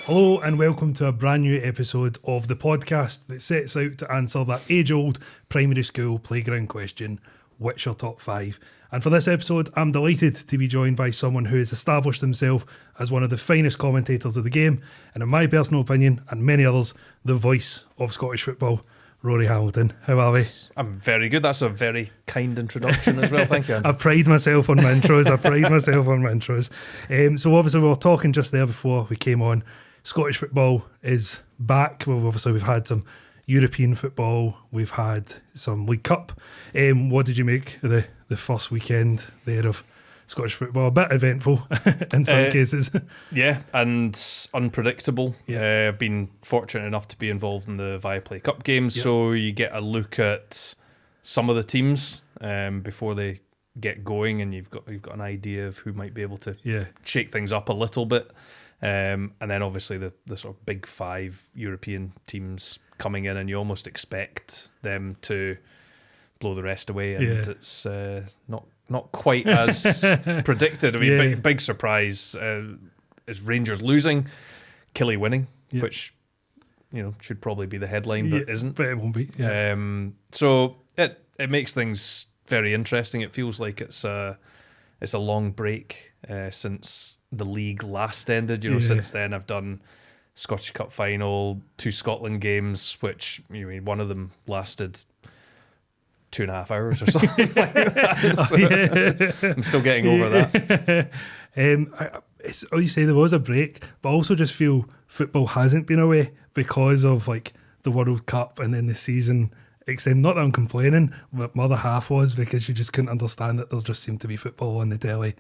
Hello and welcome to a brand new episode of the podcast that sets out to answer that age-old primary school playground question, what's your top 5? And for this episode, I'm delighted to be joined by someone who has established himself as one of the finest commentators of the game, and in my personal opinion, and many others, the voice of Scottish football, Rory Hamilton. How are we? I'm very good. That's a very kind introduction as well. Thank you, Andrew. I pride myself on my intros. So obviously we were talking just there before we came on. Scottish football is back. Well, obviously we've had some European football. We've had some League Cup. What did you make of the first weekend there of Scottish football? A bit eventful in some cases. Yeah, and unpredictable. Yeah. I've been fortunate enough to be involved in the Viaplay Cup games, so you get a look at some of the teams before they get going, and you've got an idea of who might be able to shake things up a little bit. And then obviously the sort of big 5 European teams coming in, and you almost expect them to blow the rest away, and it's not quite as predicted. I mean, big surprise is Rangers losing, Killie winning, which should probably be the headline, but isn't. But it won't be. So it makes things very interesting. It feels like it's a long break since the league last ended. Since then I've done Scottish Cup final, 2 Scotland games, which one of them lasted 2.5 hours or something like that. So I'm still getting over that. It's, you say there was a break, but I also just feel football hasn't been away because of like the World Cup and then the season extend. Not that I'm complaining, but my other half was because you just couldn't understand that there just seemed to be football on the telly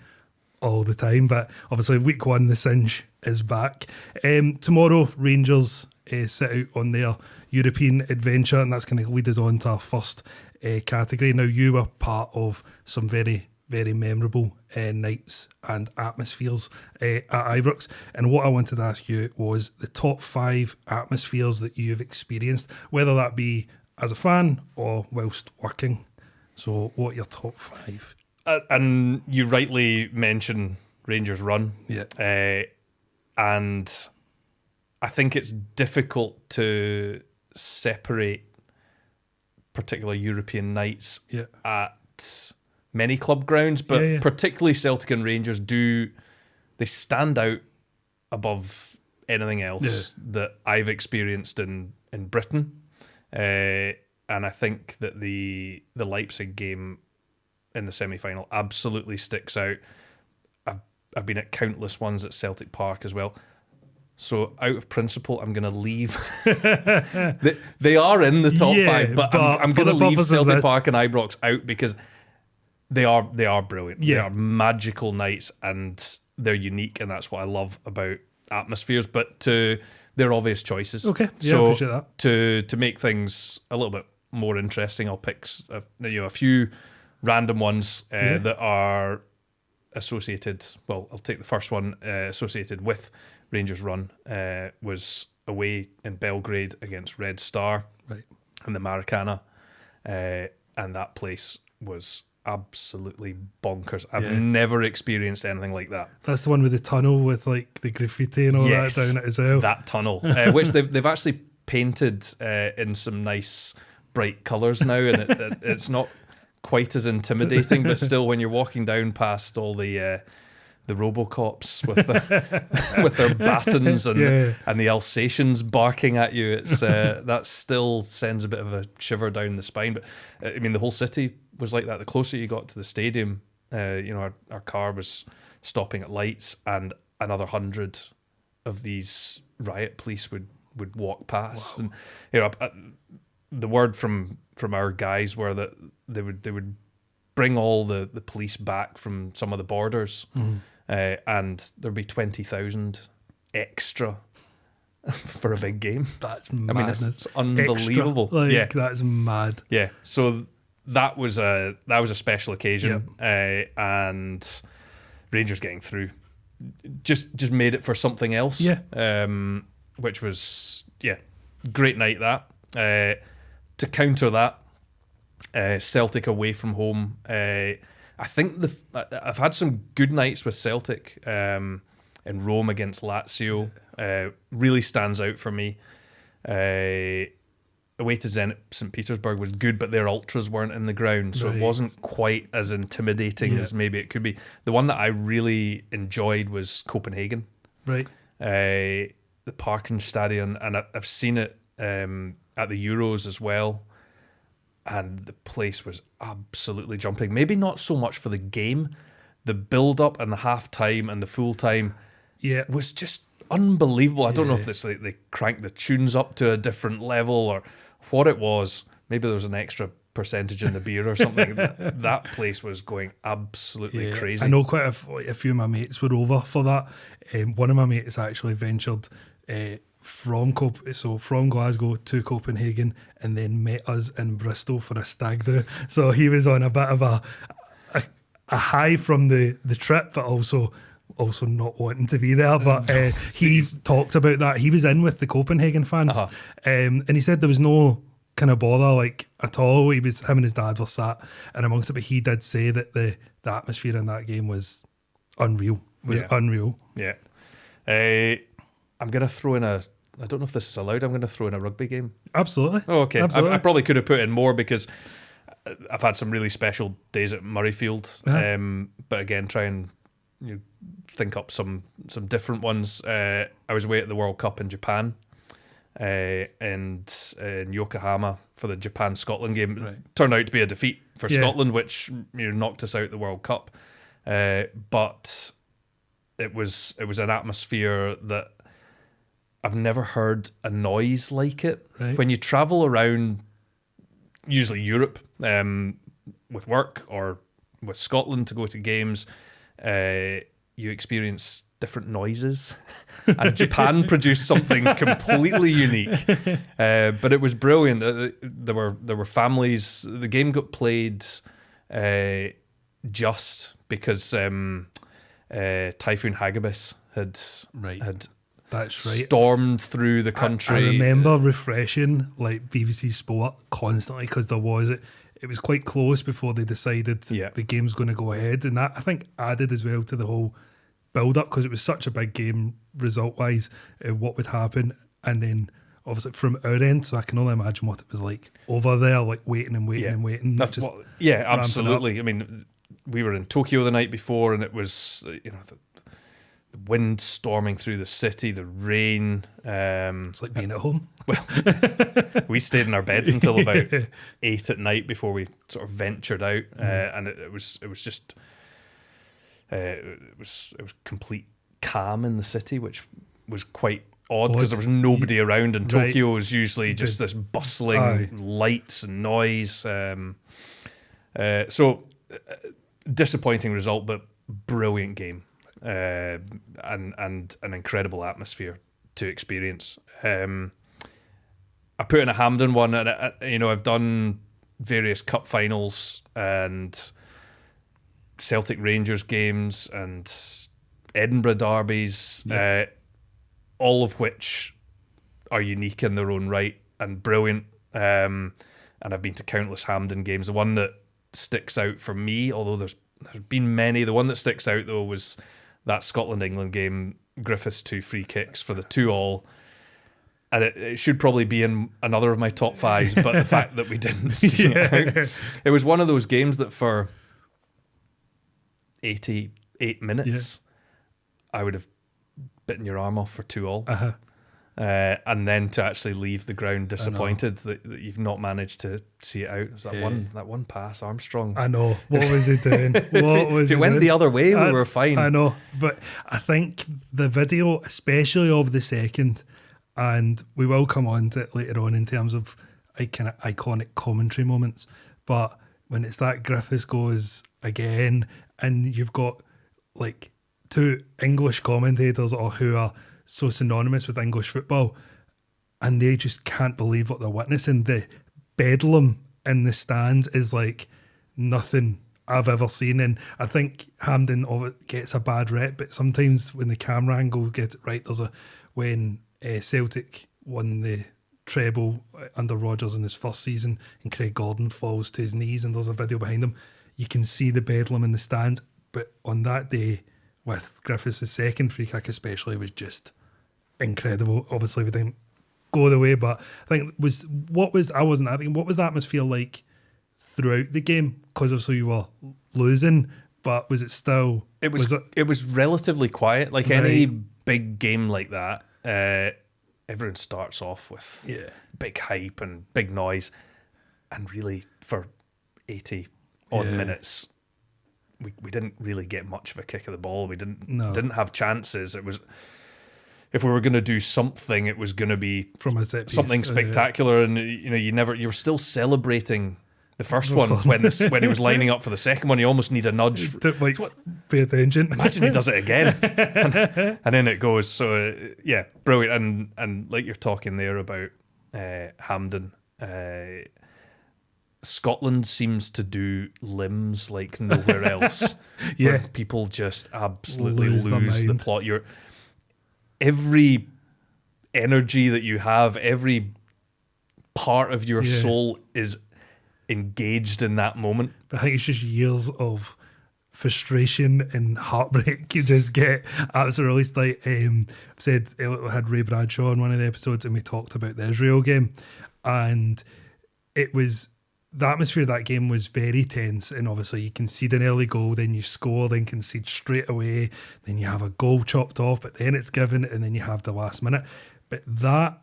all the time. But obviously week 1 the Singe is back. Tomorrow Rangers set out on their European adventure, and that's going to lead us on to our first category. Now, you were part of some very, very memorable nights and atmospheres at Ibrox, and what I wanted to ask you was the top 5 atmospheres that you've experienced, whether that be as a fan or whilst working. So what are your top 5? And you rightly mention Rangers run. And I think it's difficult to separate particular European nights at many club grounds, but particularly Celtic and Rangers they stand out above anything else that I've experienced in Britain. And I think that the Leipzig game in the semi-final absolutely sticks out. I've been at countless ones at Celtic Park as well. So out of principle, I'm going to leave. They are in the top 5, but I'm going to leave Celtic Park and Ibrox out because they are brilliant. They are magical nights, and they're unique, and that's what I love about atmospheres. But they're obvious choices. Okay, so I appreciate that. To make things a little bit more interesting, I'll pick a few random ones that are associated. Well, I'll take the first one associated with Rangers run was away in Belgrade against Red Star in the Maracana, and that place was absolutely bonkers. I've never experienced anything like that. That's the one with the tunnel with like the graffiti and all that down it as well. That tunnel, which they've actually painted in some nice bright colours now, and it's not quite as intimidating, but still, when you're walking down past all the Robocops with their batons and the Alsatians barking at you, it's that still sends a bit of a shiver down the spine. But I mean, the whole city was like that. The closer you got to the stadium, our car was stopping at lights, and another 100 of these riot police would walk past. Wow. And the word from our guys were that they would bring all the police back from some of the borders, and there'd be 20,000 extra for a big game. That's madness. I mean, it's unbelievable. That's mad. Yeah. So that was a special occasion, and Rangers getting through just made it for something else. Which was great night that. To counter that, Celtic away from home. I think I've had some good nights with Celtic in Rome against Lazio. really stands out for me. Away to Zenit St. Petersburg was good, but their ultras weren't in the ground, so it wasn't quite as intimidating as maybe it could be. The one that I really enjoyed was Copenhagen. Right. The Parkenstadion, and I've seen it at the Euros as well, and the place was absolutely jumping. Maybe not so much for the game, the build-up and the half-time and the full-time was just unbelievable. I don't know if it's like they cranked the tunes up to a different level or what it was. Maybe there was an extra percentage in the beer or something. That place was going absolutely crazy. I know quite a few of my mates were over for that. One of my mates actually ventured from Glasgow to Copenhagen and then met us in Bristol for a stag do. So he was on a bit of a high from the trip, but also not wanting to be there. But he talked about that. He was in with the Copenhagen fans, and he said there was no kind of bother like at all. Him and his dad were sat in amongst it, but he did say that the atmosphere in that game was unreal. Unreal. Yeah. I'm going to throw in I don't know if this is allowed, I'm going to throw in a rugby game. Absolutely. Oh, okay. Absolutely. I probably could have put in more because I've had some really special days at Murrayfield. But again, try and think up some different ones. I was away at the World Cup in Japan, and in Yokohama for the Japan-Scotland game. Right. Turned out to be a defeat for Scotland, which knocked us out the World Cup. But it was an atmosphere that I've never heard a noise like it. Right. When you travel around, usually Europe, with work or with Scotland to go to games, you experience different noises. And Japan produced something completely unique. But it was brilliant. There were families. The game got played just because Typhoon Hagibis had That's right. stormed through the country. I remember refreshing like BBC Sport constantly because it was quite close before they decided the game's going to go ahead, and that I think added as well to the whole build up because it was such a big game result wise. What would happen, and then obviously from our end, so I can only imagine what it was like over there, like waiting and waiting and waiting. Absolutely. I mean, we were in Tokyo the night before, and it was the wind storming through the city, the rain. It's like being at home. Well, we stayed in our beds until about 8 at night before we sort of ventured out, and it was complete calm in the city, which was quite odd because there was nobody around. And Tokyo is usually just this bustling lights and noise. So disappointing result, but brilliant game. And an incredible atmosphere to experience. I put in a Hampden one, and I've done various cup finals and Celtic Rangers games and Edinburgh derbies, all of which are unique in their own right and brilliant. And I've been to countless Hampden games. The one that sticks out for me, although there's been many, the one that sticks out though was that Scotland-England game, Griffiths 2 free kicks for the 2-2. And it should probably be in another of my top 5s, but the fact that we didn't see it out. It was one of those games that for 88 minutes, I would have bitten your arm off for 2-2. And then to actually leave the ground disappointed that you've not managed to see it out. It was that one pass, Armstrong. I know. What was he doing? If it went the other way, we were fine. I know. But I think the video, especially of the second, and we will come on to it later on in terms of kind of iconic commentary moments, but when it's that Griffiths goes again and you've got like 2 English commentators who are so synonymous with English football, and they just can't believe what they're witnessing. The bedlam in the stands is like nothing I've ever seen, and I think Hampden gets a bad rep, but sometimes when the camera angle gets it right, when Celtic won the treble under Rodgers in his first season and Craig Gordon falls to his knees and there's a video behind him, you can see the bedlam in the stands. But on that day with Griffiths' second free kick especially, was just incredible. Obviously, we didn't go the way, but I think what was the atmosphere like throughout the game? Because obviously you were losing, but was it still? It was relatively quiet. Like any big game like that, everyone starts off with big hype and big noise, and really for 80 odd minutes, we didn't really get much of a kick of the ball. We didn't have chances. It was, if we were going to do something, it was going to be from a set piece, something spectacular. And you were still celebrating the first one when he was lining up for the second one. You almost need a nudge. Pay attention. Imagine he does it again, and then it goes. So brilliant. And like you're talking there about Hampden. Scotland seems to do limbs like nowhere else. Where people just absolutely lose the plot. Every energy that you have, every part of your soul is engaged in that moment. But I think it's just years of frustration and heartbreak. You just get absolutely like said. I had Ray Bradshaw on one of the episodes, and we talked about the Israel game, and it was. The atmosphere of that game was very tense, and obviously you concede an early goal, then you score, then concede straight away, then you have a goal chopped off, but then it's given, and then you have the last minute. But that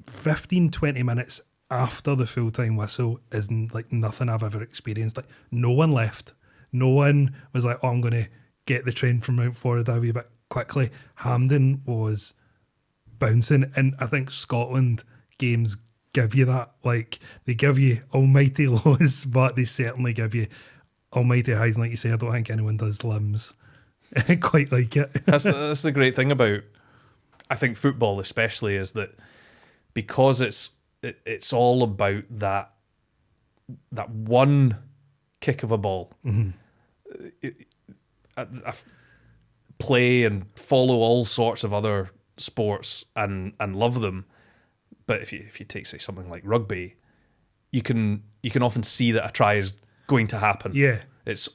15-20 minutes after the full-time whistle is like nothing I've ever experienced. Like, no one left. No one was like, oh, I'm going to get the train from Mount Florida a wee bit quickly. Hampden was bouncing, and I think Scotland games give you that. Like, they give you almighty lows, but they certainly give you almighty highs. And like you say, I don't think anyone does limbs quite like it. That's the great thing about, I think, football especially, is that because it's all about that one kick of a ball. I play and follow all sorts of other sports and love them. But if you take, say, something like rugby, you can often see that a try is going to happen. Yeah, it's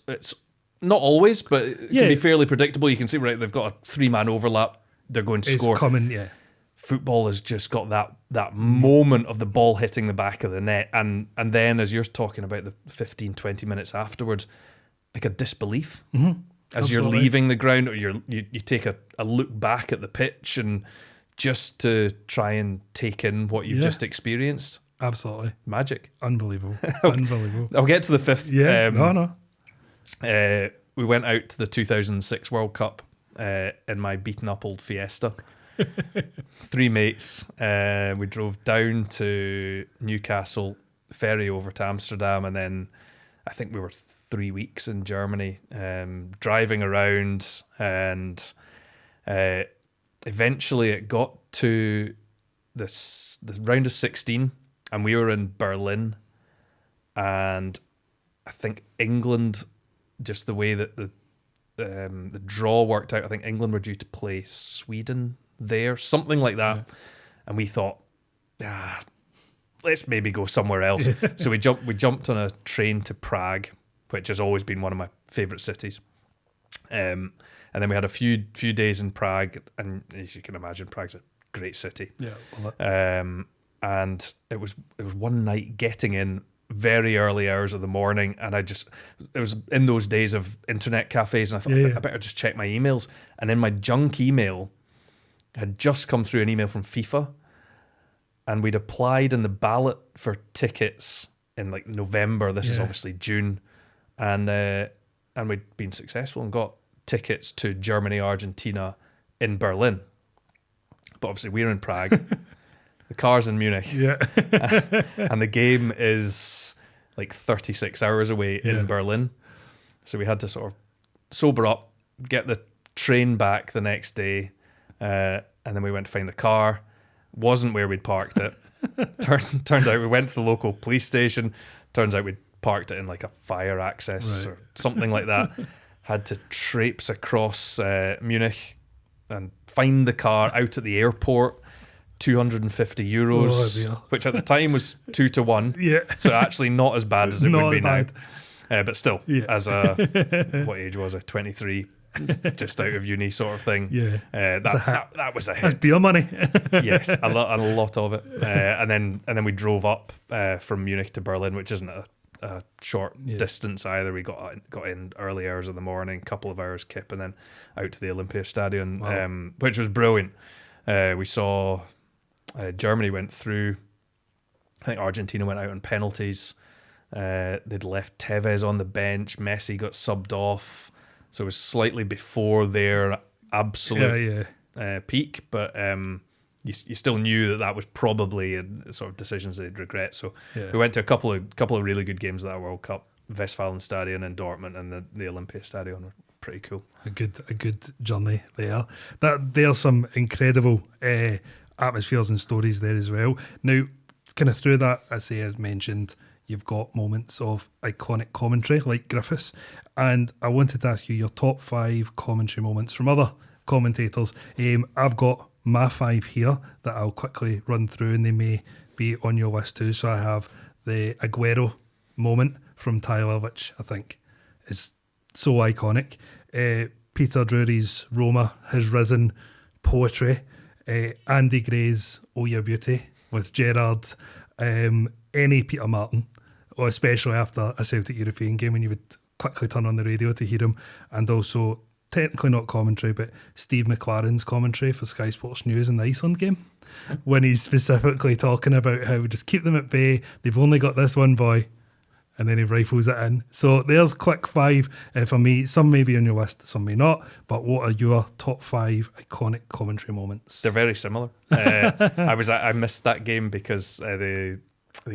not always, but it can be fairly predictable. You can see, right, they've got a 3-man overlap, they're going to score. It's coming, yeah. Football has just got that moment of the ball hitting the back of the net, and then as you're talking about the 15-20 minutes afterwards, like a disbelief as you're leaving the ground, or you take a look back at the pitch and just to try and take in what you've just experienced. Absolutely. Magic. Unbelievable. Unbelievable. I'll get to the fifth. Yeah, we went out to the 2006 World Cup in my beaten up old Fiesta. 3 mates. We drove down to Newcastle, ferry over to Amsterdam, and then I think we were 3 weeks in Germany, driving around, and eventually it got to the round of 16, and we were in Berlin, and I think England, just the way that the draw worked out, I think England were due to play Sweden there, something like that. And we thought, let's maybe go somewhere else. So we jumped on a train to Prague, which has always been one of my favourite cities. And then we had a few days in Prague, and as you can imagine, Prague's a great city. Yeah, love it. And it was one night getting in very early hours of the morning, and it was in those days of internet cafes, and I thought I better just check my emails. And in my junk email had just come through an email from FIFA, and we'd applied in the ballot for tickets in like November. This is obviously June, and we'd been successful and got tickets to Germany, Argentina in Berlin. But obviously we're in Prague. The car's in Munich. Yeah. And the game is like 36 hours away in Berlin. So we had to sort of sober up, get the train back the next day, and then we went to find the car. Wasn't where we'd parked it. Turned out we went to the local police station. Turns out we'd parked it in like a fire access or something like that. Had to traipse across Munich and find the car out at the airport. 250 euros, which at the time was 2 to 1. Yeah. So actually not as bad as it would be now. But still, as what age was I? 23. just out of uni sort of thing. Yeah, that was a hit. That's beer money. Yes, a lot of it. And then we drove up from Munich to Berlin, which isn't a short distance either. We got in early hours of the morning, couple of hours kip, and then out to the Olympiastadion, wow. Which was brilliant. We saw Germany went through. I think Argentina went out on penalties. They'd left Tevez on the bench. Messi got subbed off, so it was slightly before their absolute peak. But you still knew that was probably a sort of decisions they'd regret. So we went to a couple of really good games of that World Cup. Westfalenstadion in Dortmund and the Olympiastadion were pretty cool. A good journey there. There's some incredible atmospheres and stories there as well. Now, kind of through that, as mentioned, you've got moments of iconic commentary like Griffiths, and I wanted to ask you your top 5 commentary moments from other commentators. I've got my 5 here that I'll quickly run through, and they may be on your list too. So I have the Aguero moment from Tyler, which I think is so iconic. Peter Drury's Roma has risen poetry. Andy Gray's Oh Your Beauty with Gerrard. Any Peter Martin, or especially after a Celtic European game when you would quickly turn on the radio to hear him. And also, technically not commentary, but Steve McLaren's commentary for Sky Sports News in the Iceland game, when he's specifically talking about how we just keep them at bay, they've only got this one boy, and then he rifles it in. So there's quick 5 for me. Some may be on your list, some may not, but what are your top 5 iconic commentary moments? They're very similar. I missed that game because the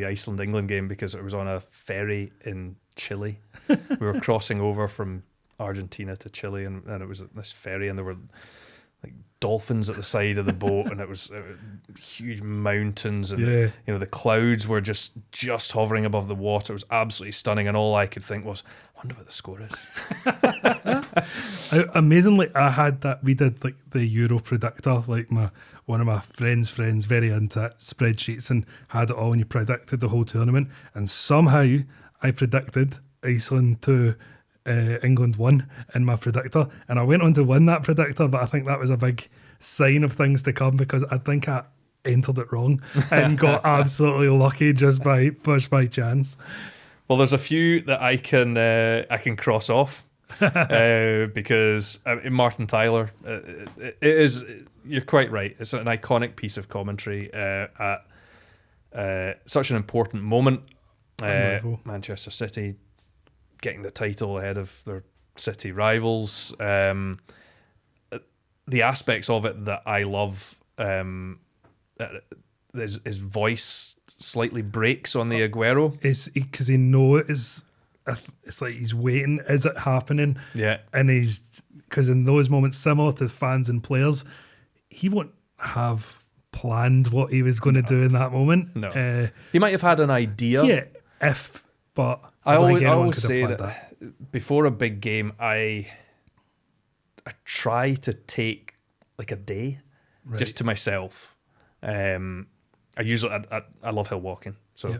Iceland-England game, because it was on a ferry in Chile. We were crossing over from Argentina to Chile, and it was this ferry, and there were like dolphins at the side of the boat, and it was huge mountains, and the clouds were just hovering above the water. It was absolutely stunning, and all I could think was, I wonder what the score is. Amazingly, I had that. We did like the Euro predictor, like one of my friends very into it, spreadsheets, and had it all, and you predicted the whole tournament, and somehow I predicted Iceland 2, England 1 in my predictor, and I went on to win that predictor, but I think that was a big sign of things to come, because I think I entered it wrong and got absolutely lucky just by chance. Well, there's a few that I can cross off because Martin Tyler, it is, you're quite right, it's an iconic piece of commentary at such an important moment. Manchester City getting the title ahead of their City rivals. The aspects of it that I love, his voice slightly breaks on the Aguero. It's because he knows it's like he's waiting. Is it happening? Yeah. And because in those moments, similar to fans and players, he won't have planned what he was going to do in that moment. No. He might have had an idea. Yeah, but I always say that before a big game, I try to take like a day just to myself. I love hill walking, so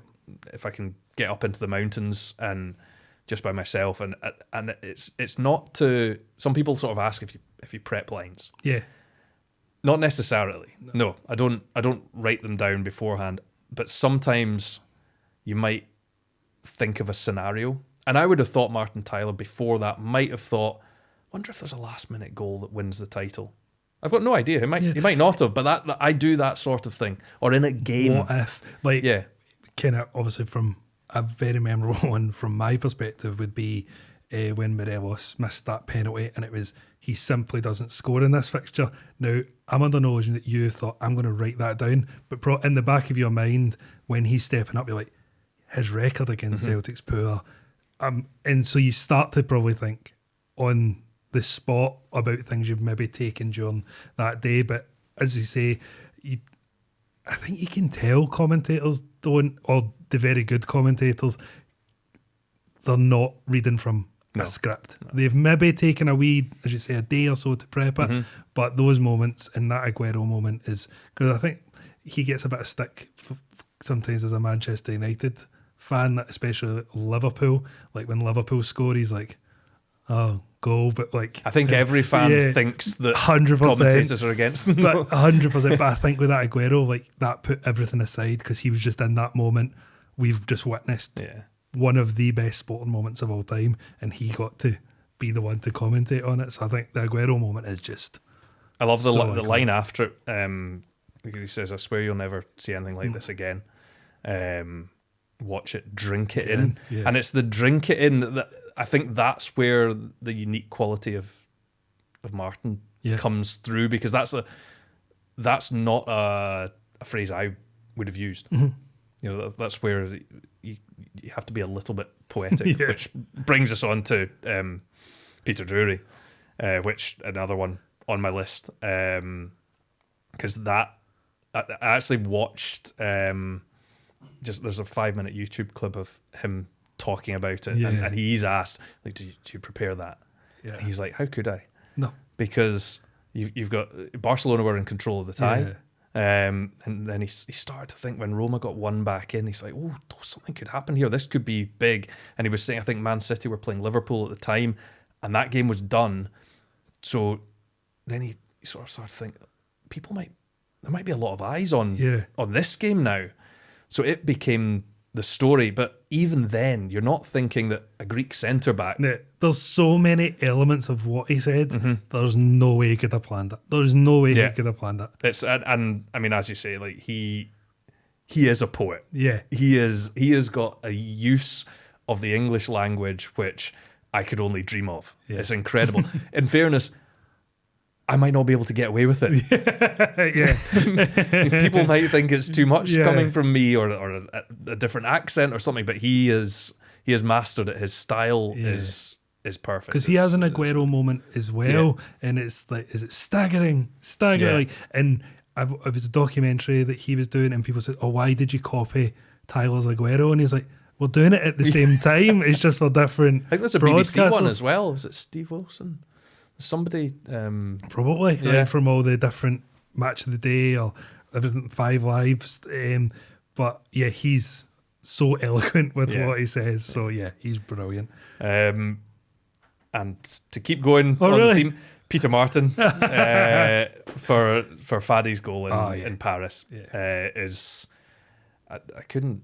if I can get up into the mountains and just by myself, and it's not to. Some people sort of ask if you prep lines. Yeah, not necessarily. No, I don't write them down beforehand, but sometimes you might think of a scenario, and I would have thought Martin Tyler before that might have thought, wonder if there's a last minute goal that wins the title. I've got no idea. He might not have, but that I do that sort of thing. Or in a game, what if, kind of obviously from a very memorable one from my perspective would be when Morelos missed that penalty, and it was he simply doesn't score in this fixture. Now I'm under no illusion that you thought I'm going to write that down, but in the back of your mind when he's stepping up, you're like, his record against Celtic's poor. And so you start to probably think on the spot about things you've maybe taken during that day. But as you say, I think you can tell commentators don't, or the very good commentators, they're not reading from a script. No. They've maybe taken a wee, as you say, a day or so to prep it. But those moments, and that Aguero moment is, because I think he gets a bit of stick sometimes as a Manchester United fan, especially Liverpool. Like when Liverpool score, he's like, goal, but like I think every fan thinks that 100%, commentators are against them. 100%. But I think with that Aguero, like that put everything aside because he was just in that moment. We've just witnessed one of the best sporting moments of all time, and he got to be the one to commentate on it. So I think the Aguero moment is just. I love the line after it. He says, "I swear you'll never see anything like this again. Watch it, drink it in," and it's the drink it in that. I think that's where the unique quality of Martin comes through, because that's not a phrase I would have used. Mm-hmm. You know, that's where you have to be a little bit poetic, which brings us on to Peter Drury, which another one on my list, because I actually watched there's a 5-minute YouTube clip of him talking about it, and he's asked, like, do you prepare that? And he's like, how could I? No, because you've got Barcelona were in control of the tie, and then he started to think when Roma got one back in, he's like, oh, something could happen here. This could be big. And he was saying, I think Man City were playing Liverpool at the time, and that game was done. So then he sort of started to think, there might be a lot of eyes on this game now. So it became the story, but even then, you're not thinking that a Greek centre-back... Yeah, there's so many elements of what he said, there's no way he could have planned that. There's no way he could have planned that. And I mean, as you say, like he is a poet. Yeah. He has got a use of the English language which I could only dream of. Yeah. It's incredible. In fairness, I might not be able to get away with it. People might think it's too much coming from me, or a different accent or something, but he has mastered it. His style is perfect. Because he has an Aguero moment as well, and it's like, is it staggering? Like, and it was a documentary that he was doing, and people said, oh, why did you copy Tyler's Aguero? And he's like, we're doing it at the same time. It's just for different. I think there's a BBC one as well. Was it Steve Wilson? Somebody probably like from all the different match of the day or everything, 5 Lives, but he's so eloquent with what he says, so he's brilliant. And to keep going on the theme, Peter Martin for Fadi's goal in Paris is I couldn't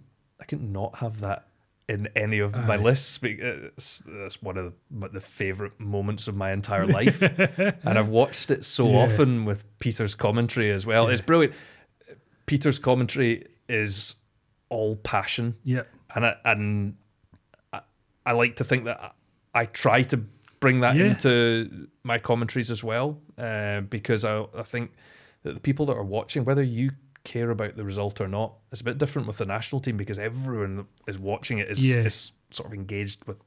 not have that in any of my lists. It's one of the favourite moments of my entire life. And I've watched it so often with Peter's commentary as well. It's brilliant. Peter's commentary is all passion. Yeah. And I like to think that I try to bring that into my commentaries as well, because I think that the people that are watching, whether you care about the result or not, it's a bit different with the national team, because everyone is watching it is sort of engaged with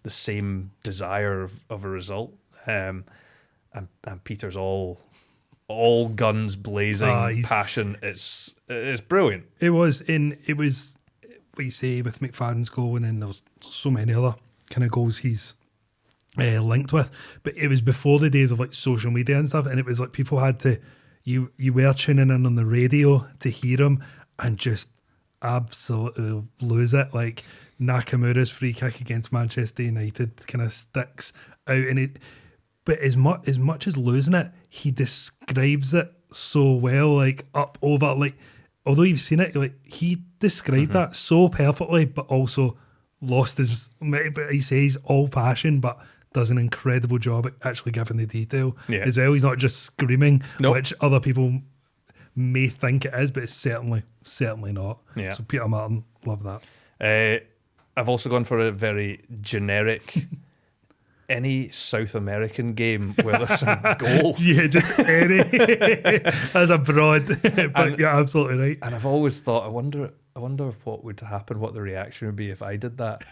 the same desire of a result, and Peter's all guns blazing, passion. It's brilliant. It was what you say with McFadden's goal, and then there was so many other kind of goals he's linked with, but it was before the days of like social media and stuff, and it was like people had to you were tuning in on the radio to hear him and just absolutely lose it. Like Nakamura's free kick against Manchester United kind of sticks out, and but as much as losing it, he describes it so well, like up over, like although you've seen it, like he described that so perfectly, but also lost his. But he says all passion, but does an incredible job at actually giving the detail as well. He's not just screaming, which other people may think it is, but it's certainly not. Yeah. So Peter Martin, love that. I've also gone for a very generic. Any South American game where there's a goal. Yeah, just any. That's a broad, but you're absolutely right. And I've always thought, I wonder what would happen, what the reaction would be if I did that.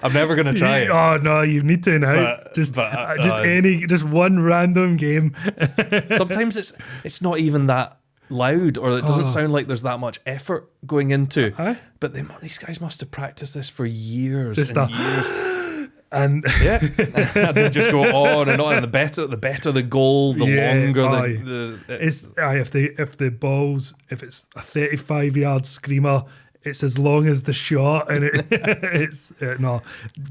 I'm never going to try it. Oh no, you need to now. Just one random game. Sometimes it's not even that loud, or it doesn't sound like there's that much effort going into. But these guys must have practiced this for years years. And and they just go on and on. And the better the goal, the longer if it's a 35-yard screamer it's as long as the shot, and it's no,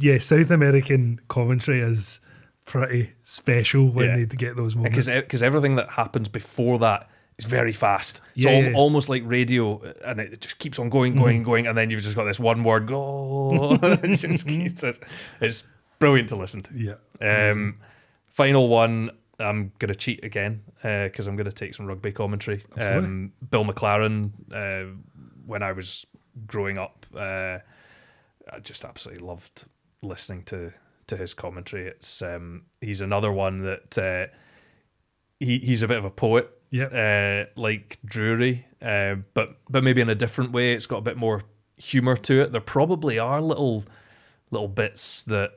yeah. South American commentary is pretty special when they get those moments, because everything that happens before that is very fast. Almost like radio, and it just keeps on going, and then you've just got this one word goal. It's brilliant to listen to. Yeah. Final one. I'm going to cheat again because I'm going to take some rugby commentary. Bill McLaren, when I was growing up, I just absolutely loved listening to his commentary. It's he's another one that he's a bit of a poet, like Drury, but maybe in a different way. It's got a bit more humour to it. There probably are little bits that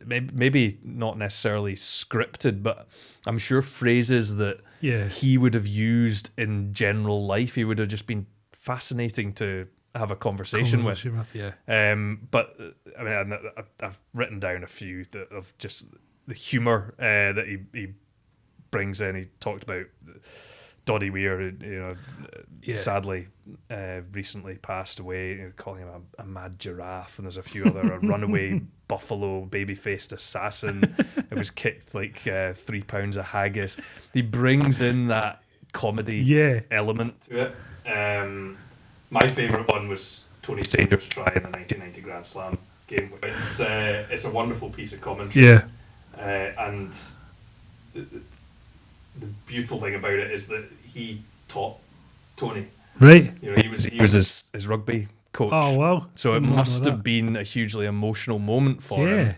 maybe not necessarily scripted, but I'm sure phrases that he would have used in general life. He would have just been fascinating to have a conversation with. But I mean, I've written down a few of just the humour that he brings in. He talked about Doddy Weir, sadly recently passed away, calling him a mad giraffe, and there's a few other a runaway buffalo, baby-faced assassin who was kicked like 3 pounds of haggis. He brings in that comedy element to it. My favourite one was Tony Sanger's try in the 1990 Grand Slam game. It's a wonderful piece of commentary, and the beautiful thing about it is that he taught Tony. Right. He was his rugby coach. Oh wow! So it must have been a hugely emotional moment for him,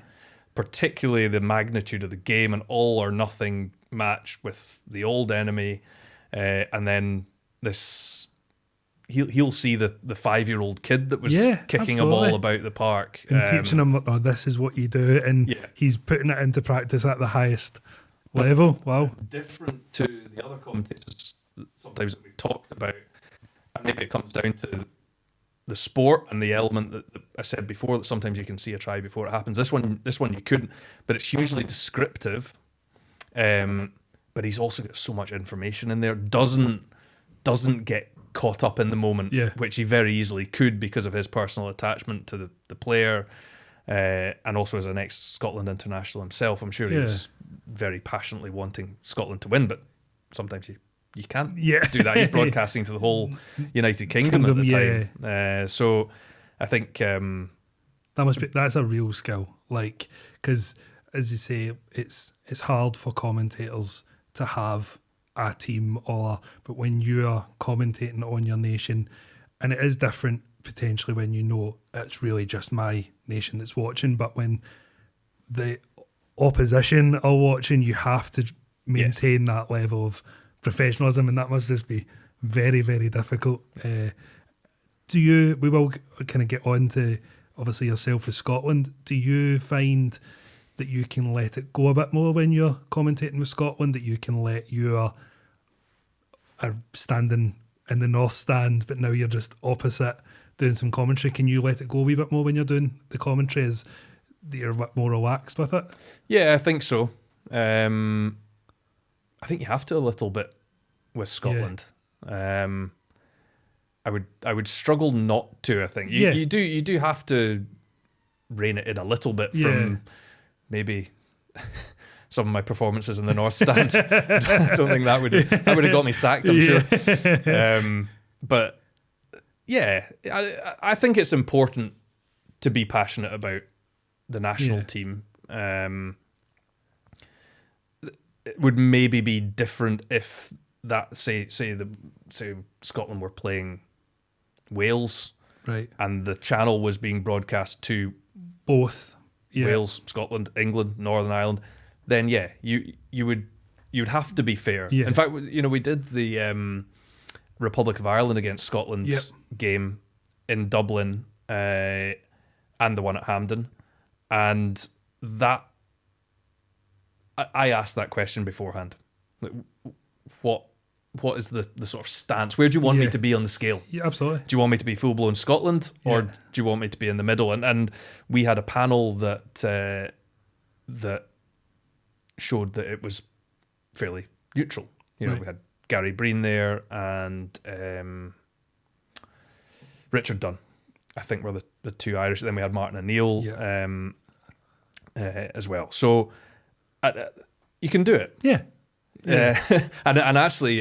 particularly the magnitude of the game, an all or nothing match with the old enemy, and then this. He'll see the 5-year-old kid that was kicking a ball about the park and teaching him, this is what you do, and he's putting it into practice at the highest level. Wow. Different to the other commentators sometimes that we've talked about, and maybe it comes down to the sport and the element that I said before, that sometimes you can see a try before it happens. This one you couldn't, but it's hugely descriptive. But he's also got so much information in there. Doesn't get caught up in the moment, which he very easily could because of his personal attachment to the player, and also as an ex-Scotland international himself. I'm sure he was very passionately wanting Scotland to win, but sometimes you can't do that. He's broadcasting to the whole United Kingdom at the time. So I think that's a real skill, like, because as you say, it's hard for commentators to have a team, but when you are commentating on your nation, and it is different potentially when it's really just my nation that's watching, but when the opposition are watching, you have to maintain that level of professionalism, and that must just be very, very difficult. We will kind of get on to obviously yourself with Scotland. Do you find that you can let it go a bit more when you're commentating with Scotland, that you can let your are standing in the north stand, but now you're just opposite doing some commentary? Can you let it go a wee bit more when you're doing the commentary? Is that you're a bit more relaxed with it? Yeah, I think so. I think you have to a little bit with Scotland. I would struggle not to. I think you do have to rein it in a little bit from maybe some of my performances in the North Stand. I don't think that would have got me sacked, I'm sure. But yeah, I think it's important to be passionate about the national team. It would maybe be different if that say Scotland were playing Wales, right, and the channel was being broadcast to both Wales, Scotland, England, Northern Ireland. Then you would have to be fair. In fact, we did the Republic of Ireland against Scotland game in Dublin, and the one at Hampden, and that I asked that question beforehand. Like, what is the sort of stance? Where do you want me to be on the scale? Yeah, absolutely. Do you want me to be full blown Scotland, or do you want me to be in the middle? And we had a panel that showed that it was fairly neutral. We had Gary Breen there, and Richard Dunn, I think, were the two Irish. Then we had Martin O'Neill as well. So you can do it. Yeah. And actually,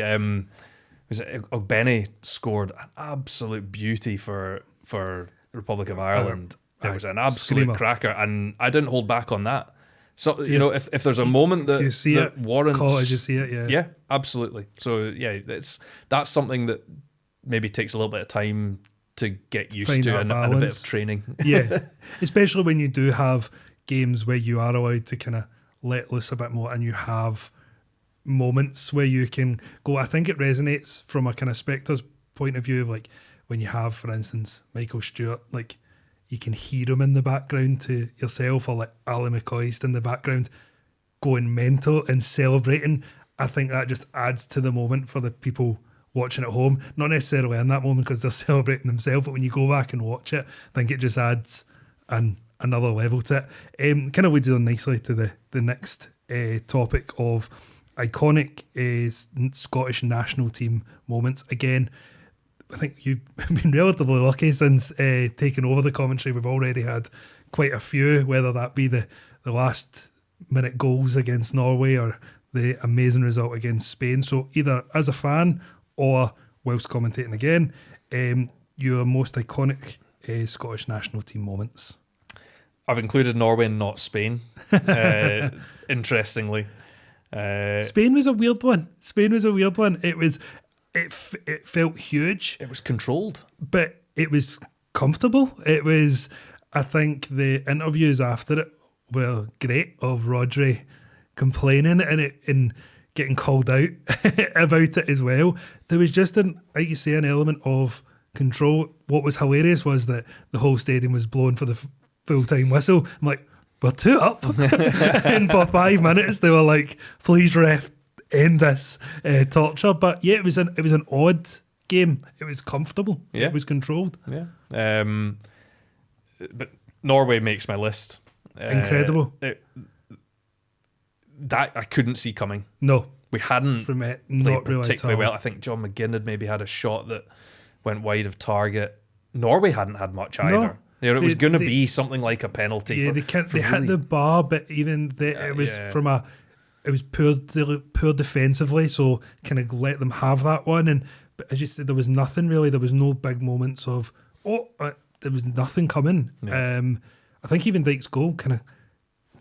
Ogbene scored an absolute beauty for Republic of Ireland. It was an absolute cracker, and I didn't hold back on that. So if there's a moment that you see that it, warrants, call it as you see it, yeah, absolutely. So that's something that maybe takes a little bit of time to get used to and a bit of training. Yeah, especially when you do have games where you are allowed to kind of let loose a bit more, and you have moments where you can go. I think it resonates from a kind of spectator's point of view, like when you have, for instance, Michael Stewart, like you can hear him in the background to yourself, or like Ali McCoist in the background going mental and celebrating. I think that just adds to the moment for the people watching at home. Not necessarily in that moment because they're celebrating themselves, but when you go back and watch it, I think it just adds another level to it. Kind of leads on nicely to the next topic of iconic Scottish national team moments. Again, I think you've been relatively lucky since taking over the commentary. We've already had quite a few, whether that be the last minute goals against Norway or the amazing result against Spain. So either as a fan or whilst commentating again, your most iconic Scottish national team moments. I've included Norway and not Spain, interestingly. Spain was a weird one. It felt huge. It was controlled. But it was comfortable. It was, I think the interviews after it were great, of Rory complaining and getting called out about it as well. There was just like you say, an element of control. What was hilarious was that the whole stadium was blowing for the full-time whistle. I'm like, we're 2 up. And for 5 minutes they were like, please ref, end this torture. But yeah, it was an odd game. It was comfortable. Yeah. It was controlled. Yeah. But Norway makes my list. Incredible. That I couldn't see coming. No. We hadn't from it, played particularly well. I think John McGinn had maybe had a shot that went wide of target. Norway hadn't had much either. No. It was going to be something like a penalty. Yeah, they hit the bar, but even it was it was poor defensively, so kind of let them have that one. But as you said, there was nothing really. There was no big moments of there was nothing coming. Yeah. I think even Dyke's goal kind of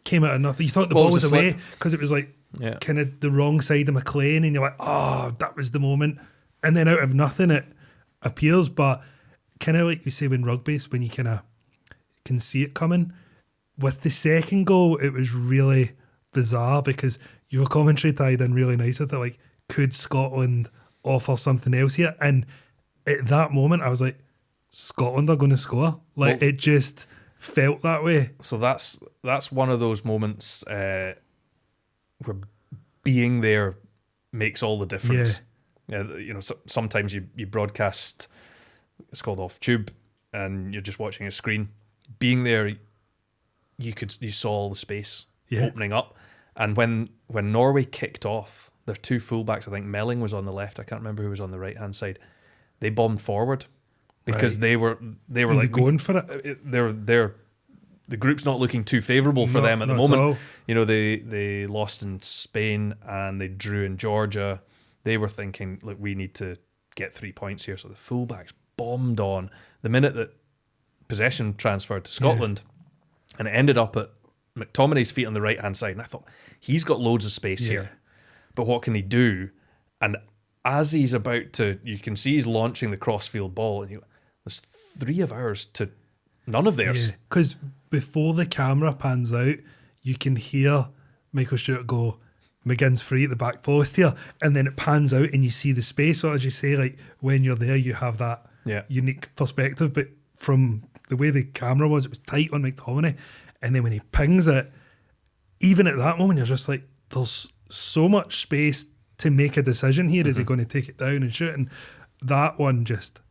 came out of nothing. You thought the ball was away because it was like kind of the wrong side of McLean, and you're like, oh, that was the moment. And then out of nothing, it appears. But kind of like you say when rugby's, when you kind of can see it coming. With the second goal, it was really bizarre because your commentary tied in really nice with it. Like, could Scotland offer something else here? And at that moment, I was like, Scotland are going to score. Like, it just felt that way. So that's one of those moments where being there makes all the difference. Yeah, sometimes you broadcast, it's called off tube, and you're just watching a screen. Being there, you saw all the space opening up. And when Norway kicked off, their two fullbacks, I think Melling was on the left, I can't remember who was on the right hand side, they bombed forward because they were like going for it. The group's not looking too favourable for them at the moment. They lost in Spain and they drew in Georgia. They were thinking, look, we need to get 3 points here. So the fullbacks bombed on. The minute that possession transferred to Scotland, and it ended up at McTominay's feet on the right hand side, and I thought, he's got loads of space here, but what can he do? And as he's about to, you can see he's launching the crossfield ball, and there's 3 of ours to none of theirs. Because before the camera pans out, you can hear Michael Stewart go, McGinn's free at the back post here, and then it pans out and you see the space. So as you say, like when you're there, you have that unique perspective, but from the way the camera was, it was tight on McTominay. And then when he pings it, even at that moment, you're just like, there's so much space to make a decision here. Mm-hmm. Is he going to take it down and shoot? And that one just,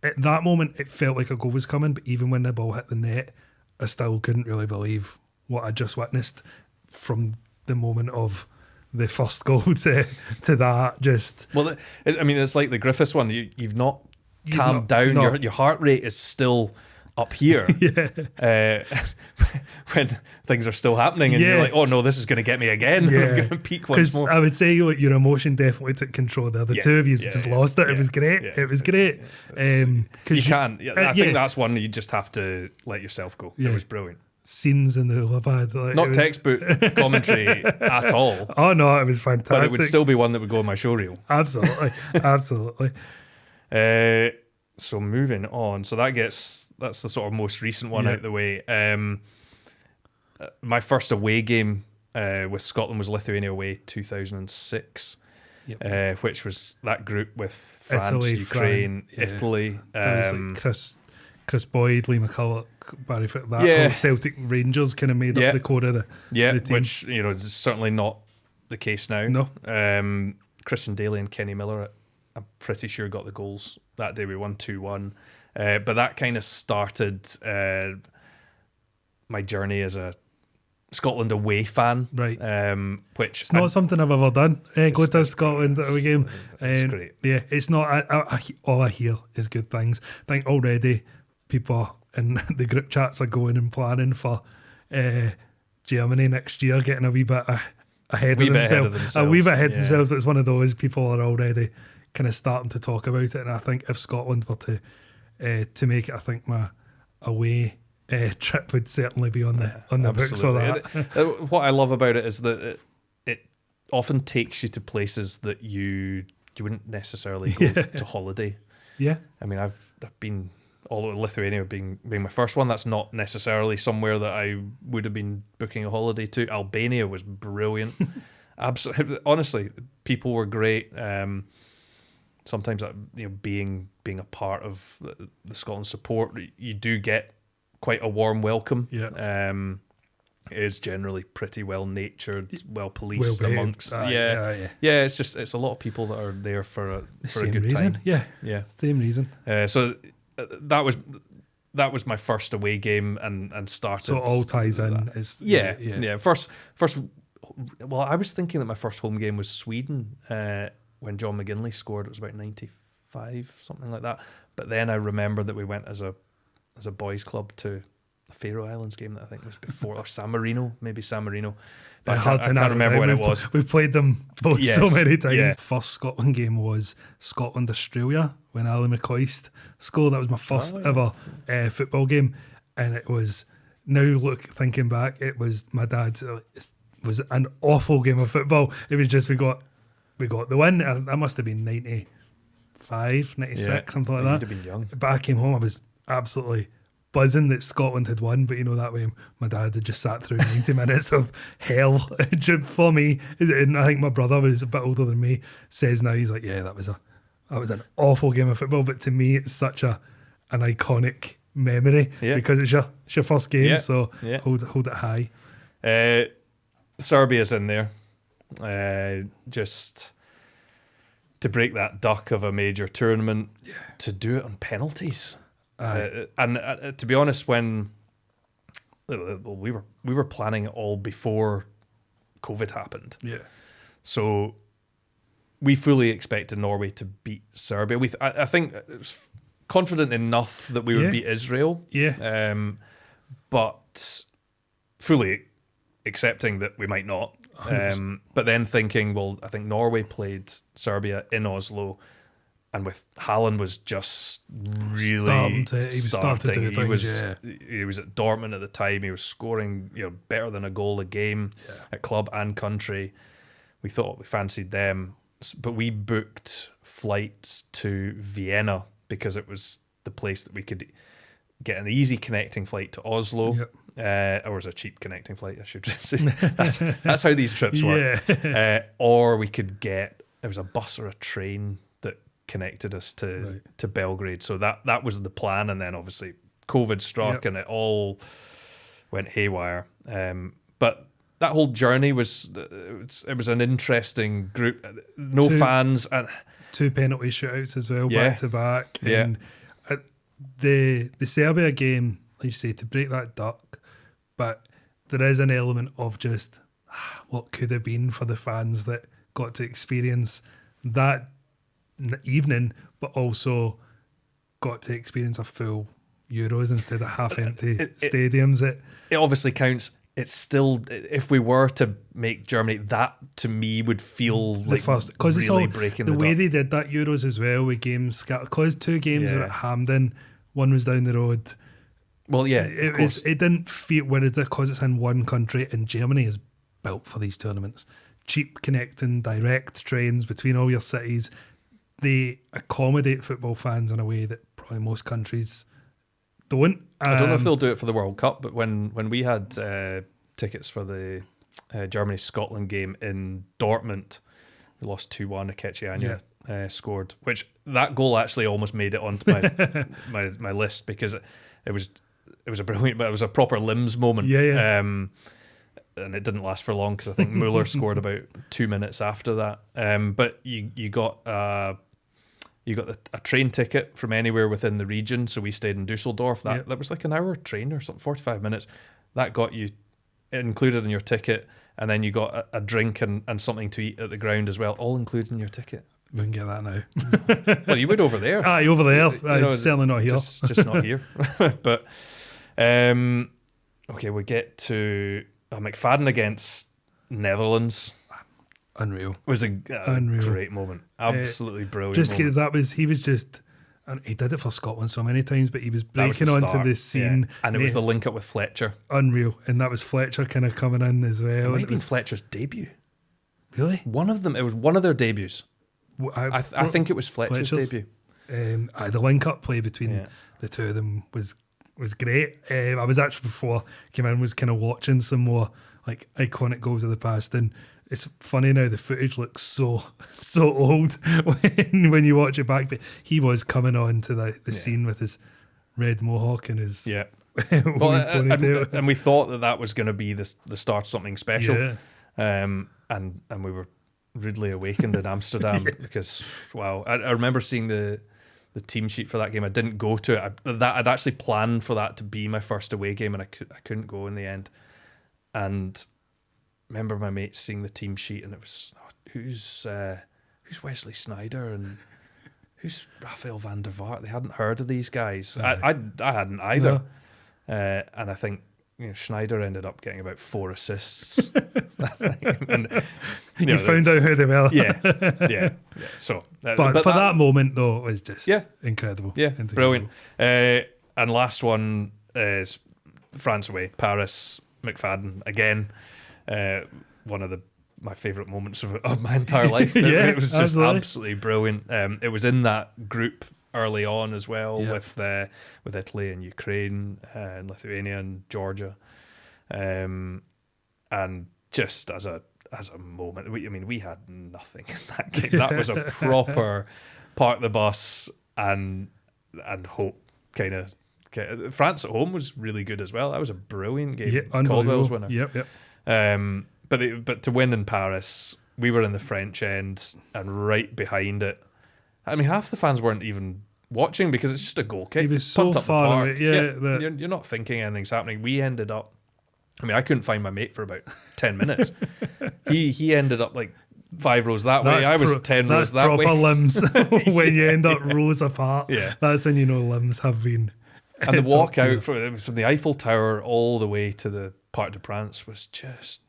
at that moment, it felt like a goal was coming. But even when the ball hit the net, I still couldn't really believe what I just witnessed from the moment of the first goal to that. Just well, I mean, it's like the Griffiths one. You've not calmed down. No. Your heart rate is still up here. When things are still happening and you're like, oh no, this is going to get me again. I'm going to peak once more. I would say your emotion definitely took control there. The two of you just lost it. It was great. It was great. You can't. I think that's one you just have to let yourself go. It was brilliant. Scenes in the hula pad. Not textbook commentary at all. Oh no, it was fantastic. But it would still be one that would go on my show reel. Absolutely. Absolutely. So moving on. So that's the sort of most recent one out of the way. My first away game with Scotland was Lithuania away 2006, which was that group with France, Italy, Ukraine, Italy. That was Chris Boyd, Lee McCulloch, Barry Foote, whole Celtic Rangers kind of made up the core of the team. Which is certainly not the case now. No. Christian Daly and Kenny Miller, I'm pretty sure, got the goals that day. We won 2-1. But that kind of started my journey as a Scotland away fan. Right. Which it's not something I've ever done. Go to Scotland away game. It's great. Yeah, it's not. All I hear is good things. I think already people in the group chats are going and planning for Germany next year, getting a wee bit ahead of themselves. A wee bit ahead of themselves, but it's one of those people are already kind of starting to talk about it. And I think if Scotland were to make it, I think my away trip would certainly be on the books for that. What I love about it is that it often takes you to places that you wouldn't necessarily go to holiday. Yeah, I mean, I've been all over Lithuania being my first one. That's not necessarily somewhere that I would have been booking a holiday to. Albania was brilliant. Absolutely, honestly, people were great. Sometimes being a part of the Scotland support, you do get quite a warm welcome. Yeah. It is generally pretty well natured, well policed amongst. Yeah. It's a lot of people that are there for a good reason. time. Yeah. Same reason. So that was my first away game and started. So it all ties in. First. Well, I was thinking that my first home game was Sweden when John McGinley scored. It was about 95, something like that. But then I remember that we went as a boys' club to a Faroe Islands game that I think was before, or San Marino. But I can't remember when it was. We've played them both so many times. Yeah. First Scotland game was Scotland-Australia when Ali McCoist scored. That was my first ever football game. And it was, thinking back, it was my dad's, it was an awful game of football. It was just, we got the win, and that must have been 95, 96, something like that. You'd have been young. But I came home, I was absolutely buzzing that Scotland had won, but that way my dad had just sat through 90 minutes of hell for me. And I think my brother was a bit older than me, says now, he's like, yeah, that was an awful game of football, but to me it's such an iconic memory because it's your first game, so hold it high. Serbia's in there. Just to break that duck of a major tournament, to do it on penalties. And to be honest, when we were planning it all before COVID happened, so we fully expected Norway to beat Serbia. I think it was confident enough that we would beat Israel, but fully accepting that we might not. But then thinking, well, I think Norway played Serbia in Oslo. And with Haaland was just really starting. He was at Dortmund at the time. He was scoring, better than a goal a game at club and country. We thought we fancied them, but we booked flights to Vienna because it was the place that we could get an easy connecting flight to Oslo, or as a cheap connecting flight, I should say. That's how these trips work. Or we could get, there was a bus or a train connected us to Belgrade, so that was the plan, and then obviously COVID struck and it all went haywire. But that whole journey was an interesting group. Fans and 2 penalty shootouts as well, back to back. And the Serbia game, like you say, to break that duck, but there is an element of just what could have been for the fans that got to experience that evening, but also got to experience a full Euros instead of half-empty stadiums. It obviously counts. It's still, if we were to make Germany, that to me would feel like first, because really it's all breaking the way they did that Euros as well with games scattered. Because 2 games are at Hampden, one was down the road. Well, yeah, it didn't feel, whereas because it's in one country, and Germany is built for these tournaments. Cheap connecting direct trains between all your cities. They accommodate football fans in a way that probably most countries don't. I don't know if they'll do it for the World Cup, but when we had tickets for the Germany-Scotland game in Dortmund, we lost 2-1. Akechi scored, which that goal actually almost made it onto my list because it was a brilliant, but it was a proper limbs moment. And it didn't last for long because I think Muller scored about 2 minutes after that. But you got a train ticket from anywhere within the region, so we stayed in Dusseldorf. That was like an hour train or something, 45 minutes. That got you included in your ticket, and then you got a drink and something to eat at the ground as well, all included in your ticket. We can get that now. Well, you would over there. Over there. Certainly not here. Just not here. But okay, we get to McFadden against Netherlands. Unreal. It was a great moment. Absolutely brilliant. Just moment. He was just, and he did it for Scotland so many times, but he was breaking onto this scene. Yeah. And it was the link up with Fletcher. Unreal. And that was Fletcher kind of coming in as well. It might have been Fletcher's debut. Really? One of them. It was one of their debuts. I think it was Fletcher's debut. The link up play between the two of them was great. I was actually, before I came in, was kind of watching some more like iconic goals of the past, and it's funny now, the footage looks so old when you watch it back, but he was coming on to the scene with his red mohawk and his and we thought that was going to be the start of something special, and we were rudely awakened in Amsterdam because I remember seeing the team sheet for that game. I didn't go to it. I'd actually planned for that to be my first away game, and I couldn't go in the end. And I remember my mates seeing the team sheet, and it was who's Wesley Sneijder and who's Rafael van der Vaart. They hadn't heard of these guys. I hadn't either. No. And I think Sneijder ended up getting about 4 assists. And, you found out who they were. Yeah. So, but for that moment though, it was just incredible. Yeah, brilliant. And last one is France away, Paris, McFadden again. One of my favourite moments of my entire life. It was just absolutely brilliant. It was in that group early on as well with Italy and Ukraine and Lithuania and Georgia, and just as a moment, we had nothing in that game. That was a proper park the bus and hope kind of. France at home was really good as well. That was a brilliant game. Caldwell's winner. Yep. But to win in Paris, we were in the French end and right behind it. I mean, half the fans weren't even watching because it's just a goal kick. He was so far away. You're not thinking anything's happening. We ended up. I mean, I couldn't find my mate for about 10 minutes. He ended up like 5 rows that way. I was 10 rows that way. That's proper limbs. When you end up rows apart, that's when you know limbs have been. And the walk out from the Eiffel Tower all the way to the Parc des Princes was just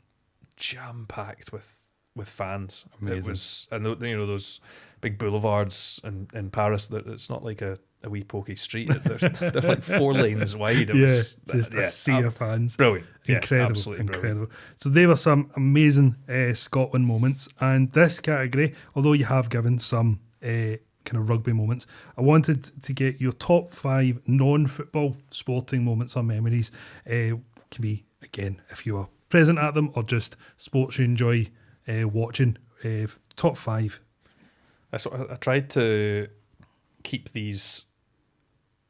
jam packed with fans. Amazing. It was, and those big boulevards in Paris. That it's not like a wee pokey street. They're like 4 lanes wide. It was just a sea of fans. Brilliant, incredible, absolutely incredible. Brilliant. So they were some amazing Scotland moments, and this category, although you have given some kind of rugby moments, I wanted to get your top 5 non-football sporting moments or memories. Can be, again, if you were present at them or just sports you enjoy watching. Top 5. I tried to keep these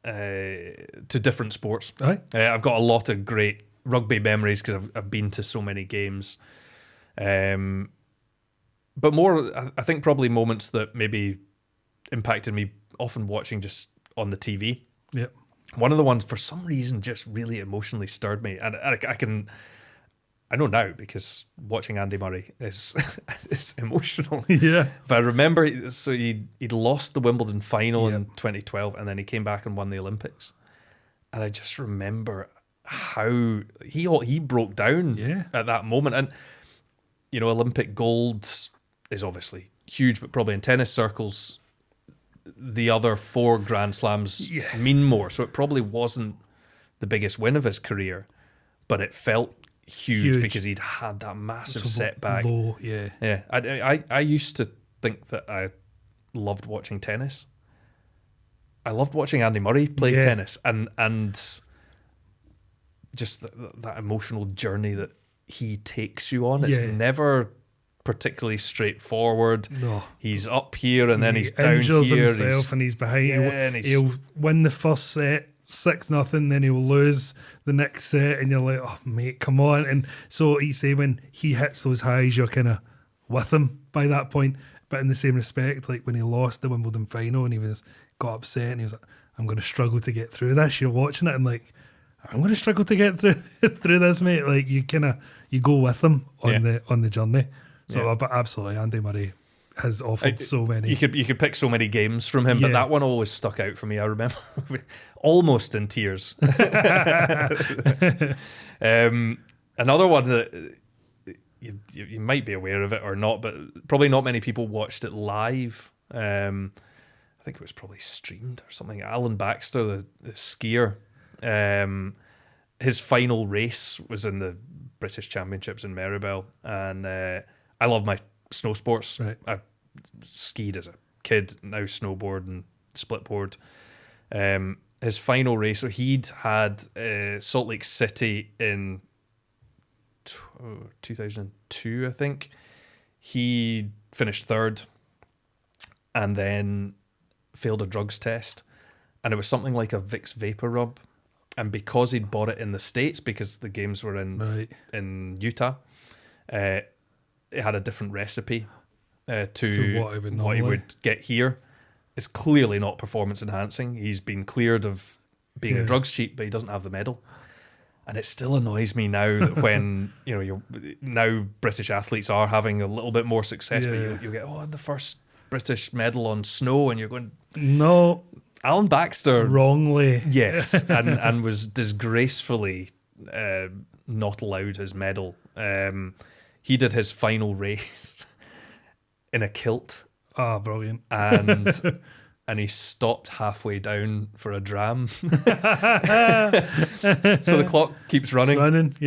to different sports. I've got a lot of great rugby memories because I've been to so many games. But more, I think probably moments that maybe impacted me, often watching just on the TV. Yep. One of the ones for some reason just really emotionally stirred me, and I can I know now because watching Andy Murray is emotional. Yeah. But I remember, so he'd lost the Wimbledon final in 2012, and then he came back and won the Olympics. And I just remember how he broke down at that moment. And, you know, Olympic gold is obviously huge, but probably in tennis circles, the other 4 Grand Slams mean more. So it probably wasn't the biggest win of his career, but it felt huge because he'd had that massive setback. Low, I used to think that I loved watching tennis. I loved watching Andy Murray play tennis, and just that emotional journey that he takes you on. It's never particularly straightforward. No. He's up here and then he's down injures here. Himself and he's behind. He'll win the first set 6-0, then he'll lose the next set, and you're like, oh mate, come on. And so you say when he hits those highs, you're kind of with him by that point. But in the same respect, like when he lost the Wimbledon final and he got upset and he was like, I'm going to struggle to get through this. You're watching it and like, I'm going to struggle to get through this, mate. Like you go with him on the journey. So, but absolutely, Andy Murray has offered so many. You could pick so many games from him, but that one always stuck out for me. I remember almost in tears. Another one that you might be aware of it or not, but probably not many people watched it live. I think it was probably streamed or something. Alan Baxter, the skier, his final race was in the British Championships in Maribel, and I love my snow sports. Right. I skied as a kid, now snowboard and splitboard. His final race, so he'd had Salt Lake City in 2002, I think. He finished 3rd and then failed a drugs test, and it was something like a Vicks Vapor Rub. And because he'd bought it in the States, because the games were in Utah, it had a different recipe to what he would get here. It's clearly not performance enhancing. He's been cleared of being a drugs cheat, but he doesn't have the medal. And it still annoys me now that when now British athletes are having a little bit more success, but you get the first British medal on snow, and you're going, no. Alan Baxter wrongly, yes, and was disgracefully not allowed his medal. He did his final race in a kilt. Ah, brilliant! And he stopped halfway down for a dram. So the clock keeps running, and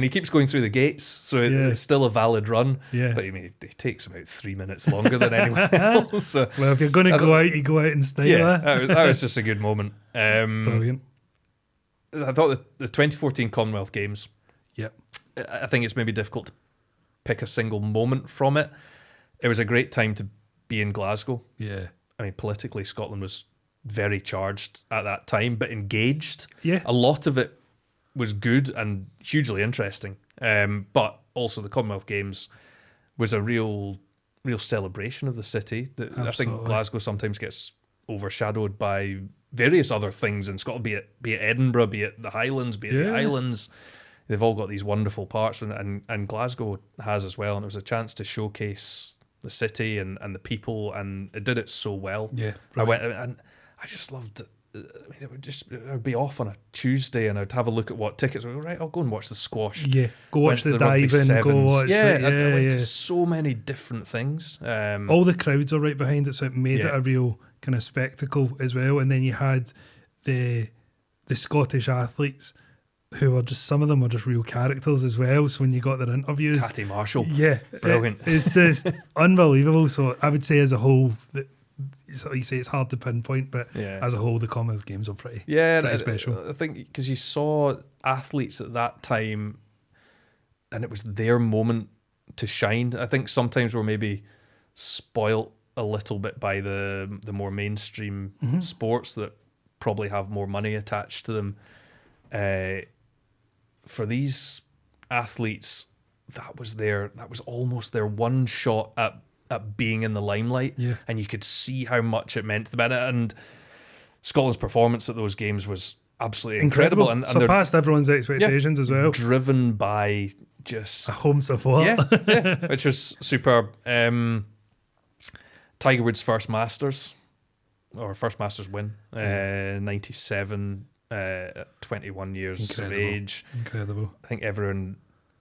he keeps going through the gates. So it's still a valid run. Yeah. But it takes about 3 minutes longer than anyone else. So, well, if you're going to go out, you go out in style. Yeah, that was just a good moment. Brilliant. I thought the 2014 Commonwealth Games. Yep. I think it's maybe difficult to pick a single moment from it. It was a great time to be in Glasgow. Yeah. I mean, politically, Scotland was very charged at that time, but engaged. Yeah. A lot of it was good and hugely interesting. But also the Commonwealth Games was a real celebration of the city. I think Glasgow sometimes gets overshadowed by various other things in Scotland, be it Edinburgh, be it the Highlands, be it the Islands. They've all got these wonderful parts, and Glasgow has as well. And it was a chance to showcase the city and the people, and it did it so well. Yeah, I went and I just loved it. I mean, I'd be off on a Tuesday and I'd have a look at what tickets. I'd go, right, I'll go and watch the squash. Yeah, go watch the diving. Go watch. I went to so many different things. All the crowds are right behind it, so it made it a real kind of spectacle as well. And then you had the Scottish athletes, who were just, some of them were just real characters as well. So when you got their interviews, Tatty Marshall, brilliant. It's just unbelievable. So I would say as a whole, you say it's hard to pinpoint, but as a whole, the Commonwealth Games are pretty special. I think because you saw athletes at that time, and it was their moment to shine. I think sometimes we're maybe spoilt a little bit by the more mainstream sports that probably have more money attached to them. For these athletes, that was almost their one shot at being in the limelight, and you could see how much it meant to them. And Scotland's performance at those games was absolutely incredible. And surpassed everyone's expectations as well. Driven by just a home support. Yeah, which was superb. Tiger Woods' first Masters win, 97, 21 years of age. Incredible. I think everyone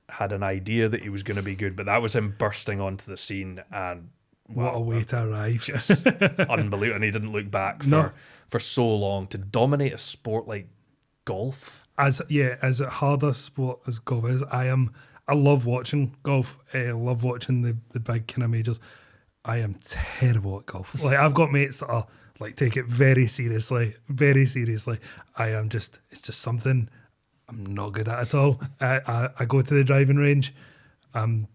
had an idea that he was going to be good, but that was him bursting onto the scene, and what a way to arrive. Just unbelievable. And he didn't look back for so long to dominate a sport like golf. As hard a sport as golf is, I love watching golf. I love watching the big kind of majors. I am terrible at golf. Like, I've got mates that are like take it very seriously, very seriously. It's just something I'm not good at all. I go to the driving range. I'm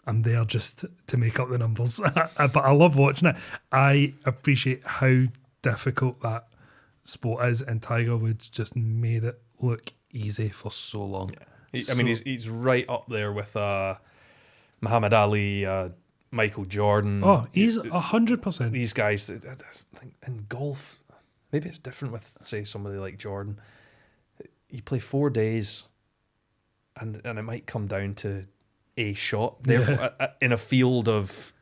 there just to make up the numbers, but I love watching it. I appreciate how difficult that sport is, and Tiger Woods just made it look easy for so long. Yeah. He's right up there with Muhammad Ali, Michael Jordan. Oh, he's 100%. These guys, I think in golf, maybe it's different with, say, somebody like Jordan. You play 4 days, and it might come down to a shot. Therefore, in a field of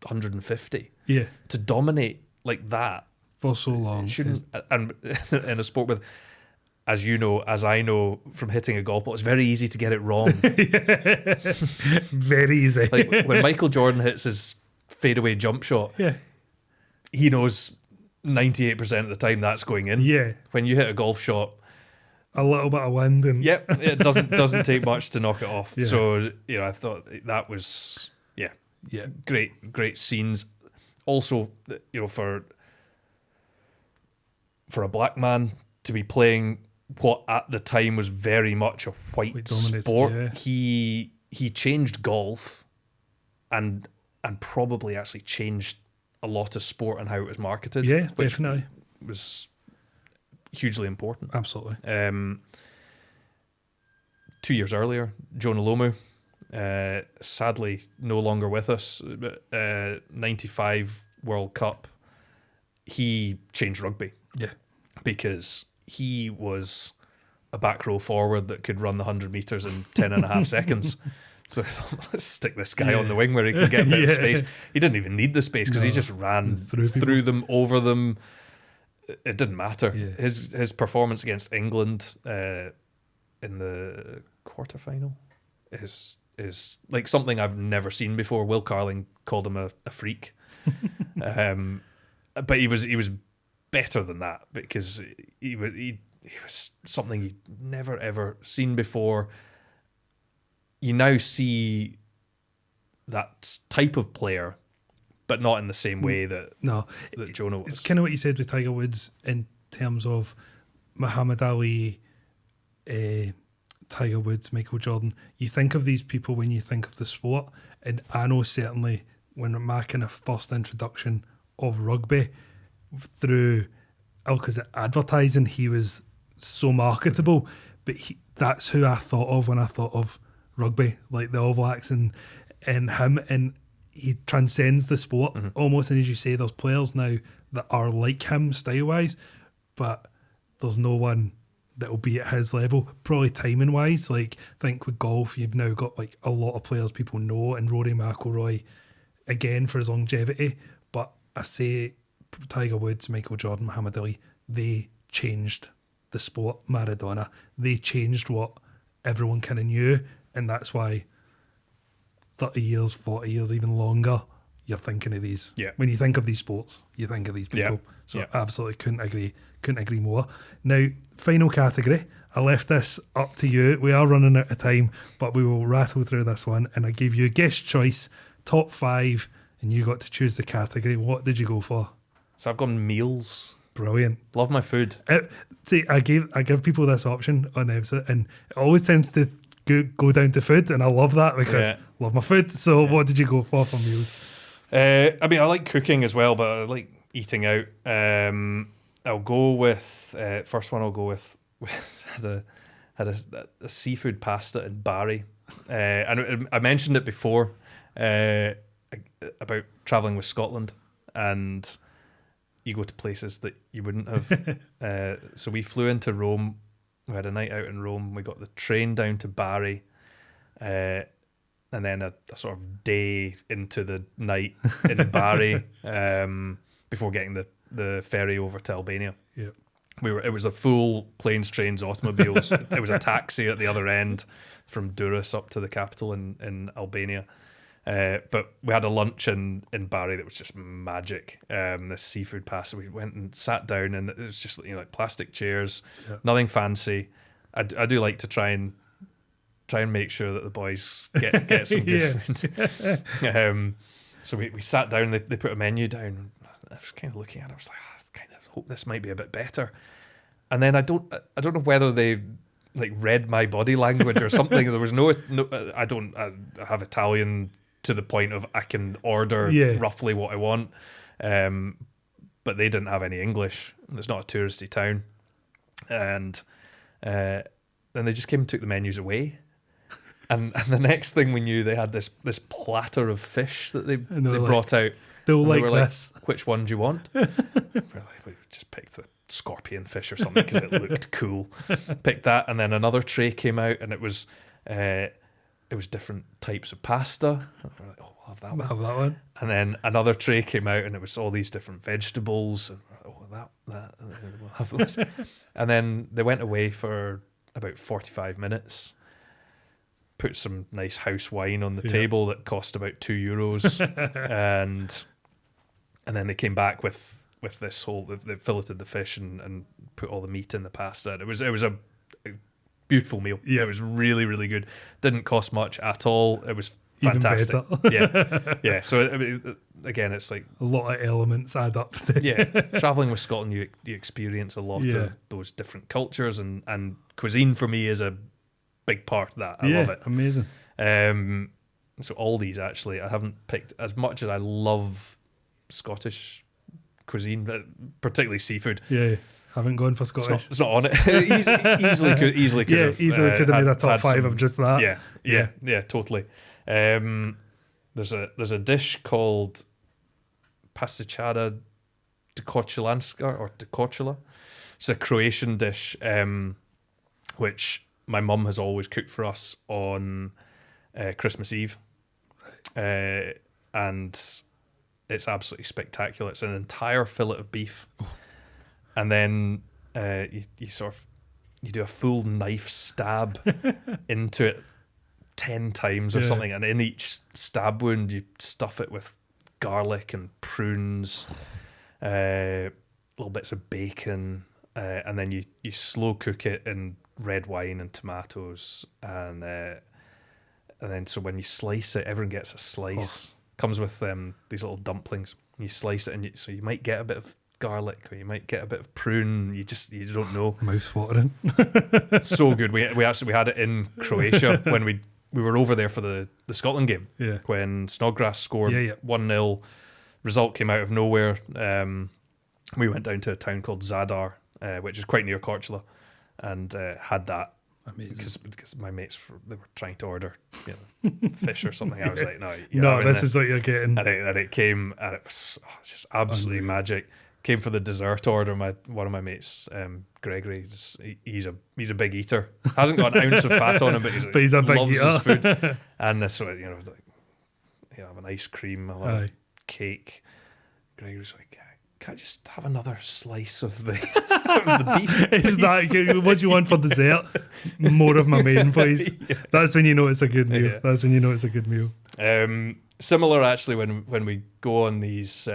150, to dominate like that for so long shouldn't. And in a sport with, as you know, as I know from hitting a golf ball, it's very easy to get it wrong. Very easy. Like when Michael Jordan hits his fadeaway jump shot, he knows 98% of the time that's going in. Yeah. When you hit a golf shot, a little bit of wind, and it doesn't take much to knock it off. Yeah. So I thought that was great scenes. Also, for a black man to be playing what at the time was very much a white sport, he changed golf, and probably actually changed a lot of sport and how it was marketed. Yeah, definitely was hugely important. Absolutely. 2 years earlier, Jonah Lomu, sadly no longer with us. 95 World Cup, he changed rugby. Yeah, because he was a back row forward that could run the 100 metres in 10 and a half seconds. So let's stick this guy on the wing where he can get a bit of space. He didn't even need the space because he just ran through them, over them. It didn't matter. Yeah. His performance against England in the quarterfinal is like something I've never seen before. Will Carling called him a freak, but he was better than that, because he was something you'd never ever seen before. You now see that type of player, but not in the same way that Jonah was. It's kind of what you said with Tiger Woods in terms of Muhammad Ali, Tiger Woods, Michael Jordan. You think of these people when you think of the sport, and I know certainly when my kind of first introduction of rugby through, because advertising, he was so marketable, but that's who I thought of when I thought of rugby, like the All Blacks and him, and he transcends the sport almost. And as you say, there's players now that are like him style-wise, but there's no one that will be at his level, probably timing-wise. Like, I think with golf, you've now got like a lot of players people know, and Rory McIlroy, again, for his longevity. But I say Tiger Woods, Michael Jordan, Muhammad Ali, they changed the sport. Maradona, they changed what everyone kind of knew, and that's why 30 years, 40 years, even longer, you're thinking of these. Yeah. When you think of these sports, you think of these people. Yeah. So absolutely couldn't agree more. Now, final category. I left this up to you. We are running out of time, but we will rattle through this one, and I gave you a guest choice, top 5, and you got to choose the category. What did you go for? So I've gone meals. Brilliant. Love my food. See, I give people this option on the episode, and it always tends to go down to food, and I love that because I love my food. So what did you go for meals? I like cooking as well, but I like eating out. I'll go with first one. I'll go with had a seafood pasta in Barry, and I mentioned it before about traveling with Scotland, and you go to places that you wouldn't have. So we flew into Rome. We had a night out in Rome. We got the train down to Barry, and then a sort of day into the night in Barry before getting the ferry over to Albania. Yeah. It was a full planes, trains, automobiles. It was a taxi at the other end from Durrës up to the capital in Albania. But we had a lunch in Barry that was just magic. This seafood pasta. We went and sat down, and it was just like plastic chairs, nothing fancy. I do like to try and make sure that the boys get some good food. So we sat down. They put a menu down. I was kind of looking at it. I was like, I kind of hope this might be a bit better. And then I don't know whether they like read my body language or something. There was no I have Italian to the point of I can order roughly what I want, but they didn't have any English. It's not a touristy town, and then they just came and took the menus away. And the next thing we knew, they had this platter of fish that they brought out. They'll like this. Which one do you want? We just picked the scorpion fish or something because it looked cool. Picked that, and then another tray came out, and it was different types of pasta. We're like, oh, we'll have that one. Have that one. And then another tray came out, and it was all these different vegetables. And we're like, oh, that, we'll have this. And then they went away for about 45 minutes. Put some nice house wine on the table that cost about €2, and then they came back with this whole. They filleted the fish and put all the meat in the pasta. And it was a beautiful meal. Yeah, it was really, really good. Didn't cost much at all. It was fantastic. Even better. Yeah. So I mean, again, it's like a lot of elements add up. Traveling with Scotland, you experience a lot of those different cultures, and cuisine for me is a big part of that. I love it. Amazing. So all these actually, I haven't picked as much as I love Scottish cuisine, but particularly seafood. Yeah, haven't gone for Scottish. It's not on it. easily could have. Easily could have made a top 5 of just that. Yeah, totally. There's a dish called pasticciada dekochelanska or dekochela. It's a Croatian dish, which my mum has always cooked for us on Christmas Eve. And it's absolutely spectacular. It's an entire fillet of beef. And then you do a full knife stab into it 10 times or something. And in each stab wound, you stuff it with garlic and prunes, little bits of bacon, and then you slow cook it in red wine and tomatoes, and then so when you slice it, everyone gets a slice. Comes with these little dumplings. You slice it, and so you might get a bit of garlic, or you might get a bit of prune. You don't know. Mouth's watering. So good. We had it in Croatia when we were over there for the Scotland game. Yeah. When Snodgrass scored 1-0, result came out of nowhere. We went down to a town called Zadar, which is quite near Korčula, and had that. Amazing. Because my mates they were trying to order fish or something. I was like, no, this is what you're getting. And it came, and it was just absolutely magic. Came for the dessert order. One of my mates, Gregory, he's a big eater. Hasn't got an ounce of fat on him, but he's a big eater. His food. And so I have an ice cream, I'll have a cake. Gregory's like, can't I just have another slice of the beef? Is that what do you want for dessert? More of my main, please. That's when you know it's a good meal. Yeah. That's when you know it's a good meal. Similar actually when we go on these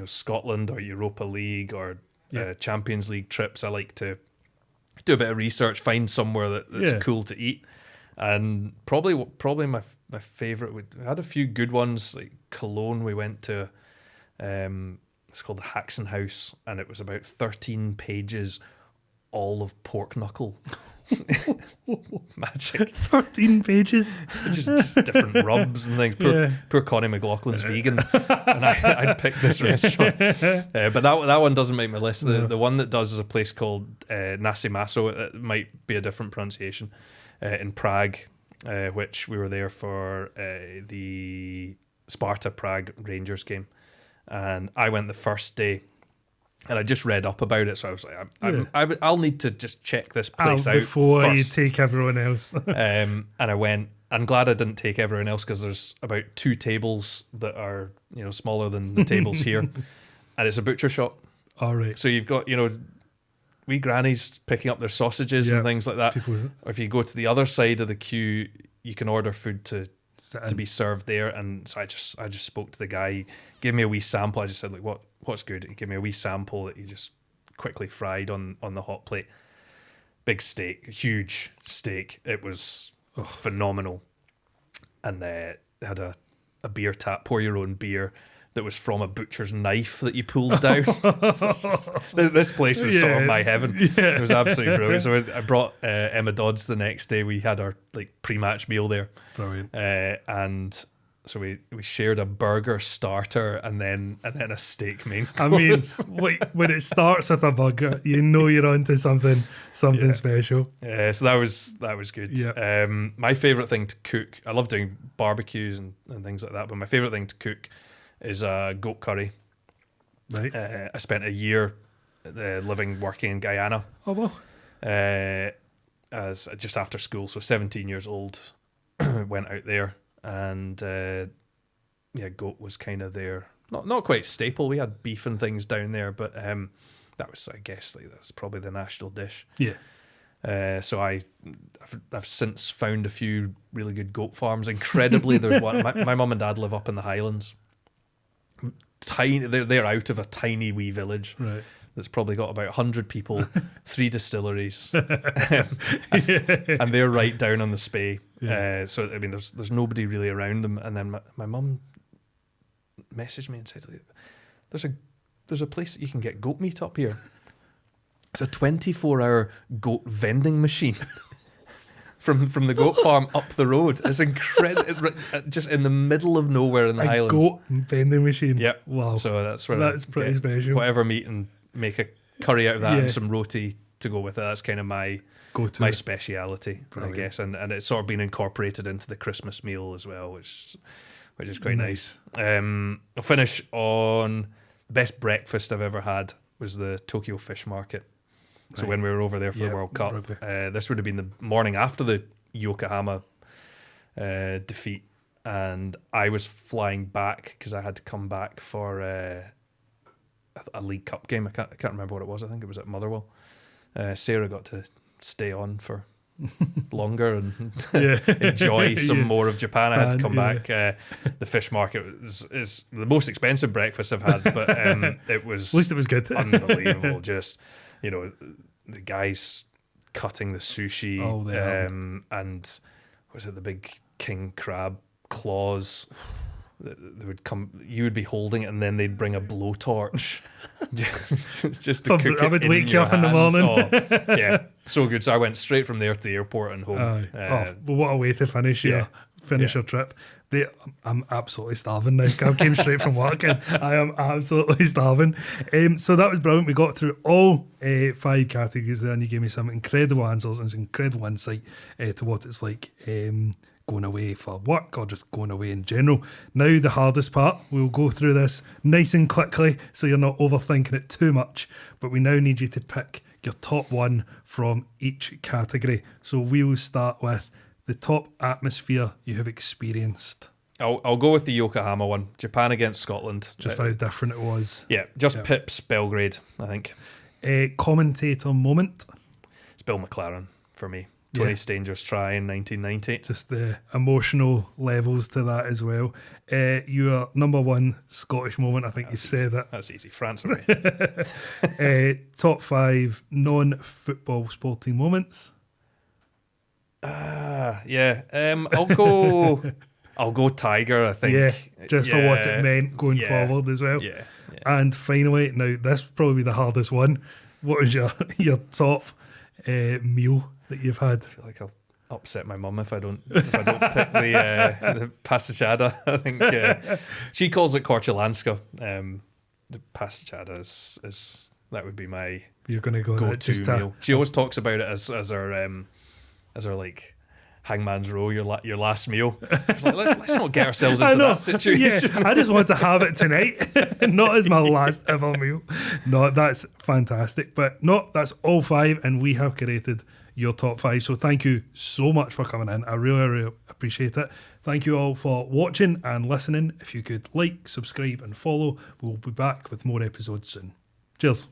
Scotland or Europa League or Champions League trips, I like to do a bit of research, find somewhere that's cool to eat. And probably my favourite, we had a few good ones, like Cologne. We went to it's called the Haxon House, and it was about 13 pages, all of pork knuckle. Magic. 13 pages. Just different rubs and things. Poor Connie McLaughlin's vegan, and I'd picked this restaurant. But that one doesn't make my list. The one that does is a place called Nasi Maso. It might be a different pronunciation, in Prague, which we were there for the Sparta Prague Rangers game. And I went the first day, and I just read up about it, so I was like, I'll need to just check this place out before first. You take everyone else. And I went, I'm glad I didn't take everyone else, because there's about 2 tables that are, smaller than the tables here, and it's a butcher shop. All right. So you've got, wee grannies picking up their sausages and things like that. Or if you go to the other side of the queue, you can order food to be served there. And so I just spoke to the guy. He gave me a wee sample. I just said, like, what's good? He gave me a wee sample that he just quickly fried on the hot plate. Big steak, huge steak. It was phenomenal. And they had a beer tap, pour your own beer, that was from a butcher's knife that you pulled down. This place was sort of my heaven. It was absolutely brilliant. So I brought Emma Dodds the next day. We had our pre-match meal there. Brilliant. And so we shared a burger starter and then a steak main course. I mean, when it starts with a burger, you're onto something special. So that was good. Yeah. My favourite thing to cook, I love doing barbecues and things like that, but my favourite thing to cook is goat curry. Right. I spent a year working in Guyana. Oh, well. As just after school, so 17 years old, went out there, and goat was kind of there. Not quite staple. We had beef and things down there, but that was, I guess, that's probably the national dish. Yeah. So I've since found a few really good goat farms. Incredibly, there's one. My mum and dad live up in the Highlands. Tiny, they're out of a tiny wee village. Right. That's probably got about 100 people, 3 distilleries, and they're right down on the Spey. Yeah. So I mean, there's nobody really around them. And then my mum messaged me and said, "There's a place that you can get goat meat up here. It's a 24-hour goat vending machine." From the goat farm up the road. It's incredible, just in the middle of nowhere in the Highlands. A goat vending machine. Yep. Wow. So that's pretty special. Whatever meat and make a curry out of that and some roti to go with it. That's kind of my speciality, I guess. And it's sort of been incorporated into the Christmas meal as well, which is quite nice. I'll finish on the best breakfast I've ever had was the Tokyo Fish Market. So when we were over there for the World Cup, this would have been the morning after the Yokohama defeat, and I was flying back because I had to come back for a League Cup game. I can't remember what it was. I think it was at Motherwell. Sarah got to stay on for longer and enjoy some more of Japan. I had to come back. The fish market is the most expensive breakfast I've had, but it was, at least it was good. Unbelievable. Just, the guys cutting the sushi, and was it the big king crab claws? They would come. You would be holding it, and then they'd bring a blowtorch just to cook it. I would wake you up in the morning. Yeah, so good. So I went straight from there to the airport and home. Well, what a way to finish your trip. I'm absolutely starving now. I came straight from work and I am absolutely starving. So that was brilliant. We got through all 5 categories there, and you gave me some incredible answers and some incredible insight to what it's like going away for work or just going away in general. Now the hardest part, we'll go through this nice and quickly so you're not overthinking it too much, but we now need you to pick your top 1 from each category. So we will start with the top atmosphere you have experienced. I'll go with the Yokohama one. Japan against Scotland. Just how different it was. Yeah, Pips Belgrade, I think. Commentator moment. It's Bill McLaren for me. Tony Stanger's try in 1990. Just the emotional levels to that as well. Your number 1 Scottish moment, I think you said that. That's easy. France away. Top 5 non-football sporting moments. I'll go Tiger, I think. Yeah, just for what it meant going forward as well. Yeah. And finally, now this is probably the hardest one. What is your top meal that you've had? I feel like I'll upset my mum if I don't pick the passachada. I think she calls it Korczolanska. The passachada is that would be my You're gonna go go-to meal. She always talks about it as our like hangman's row, your last meal. It's like, let's not get ourselves into that situation. Yeah, I just want to have it tonight, not as my last ever meal. No, that's fantastic. But no, that's all 5, and we have created your top 5. So thank you so much for coming in. I really, really appreciate it. Thank you all for watching and listening. If you could like, subscribe and follow, we'll be back with more episodes soon. Cheers.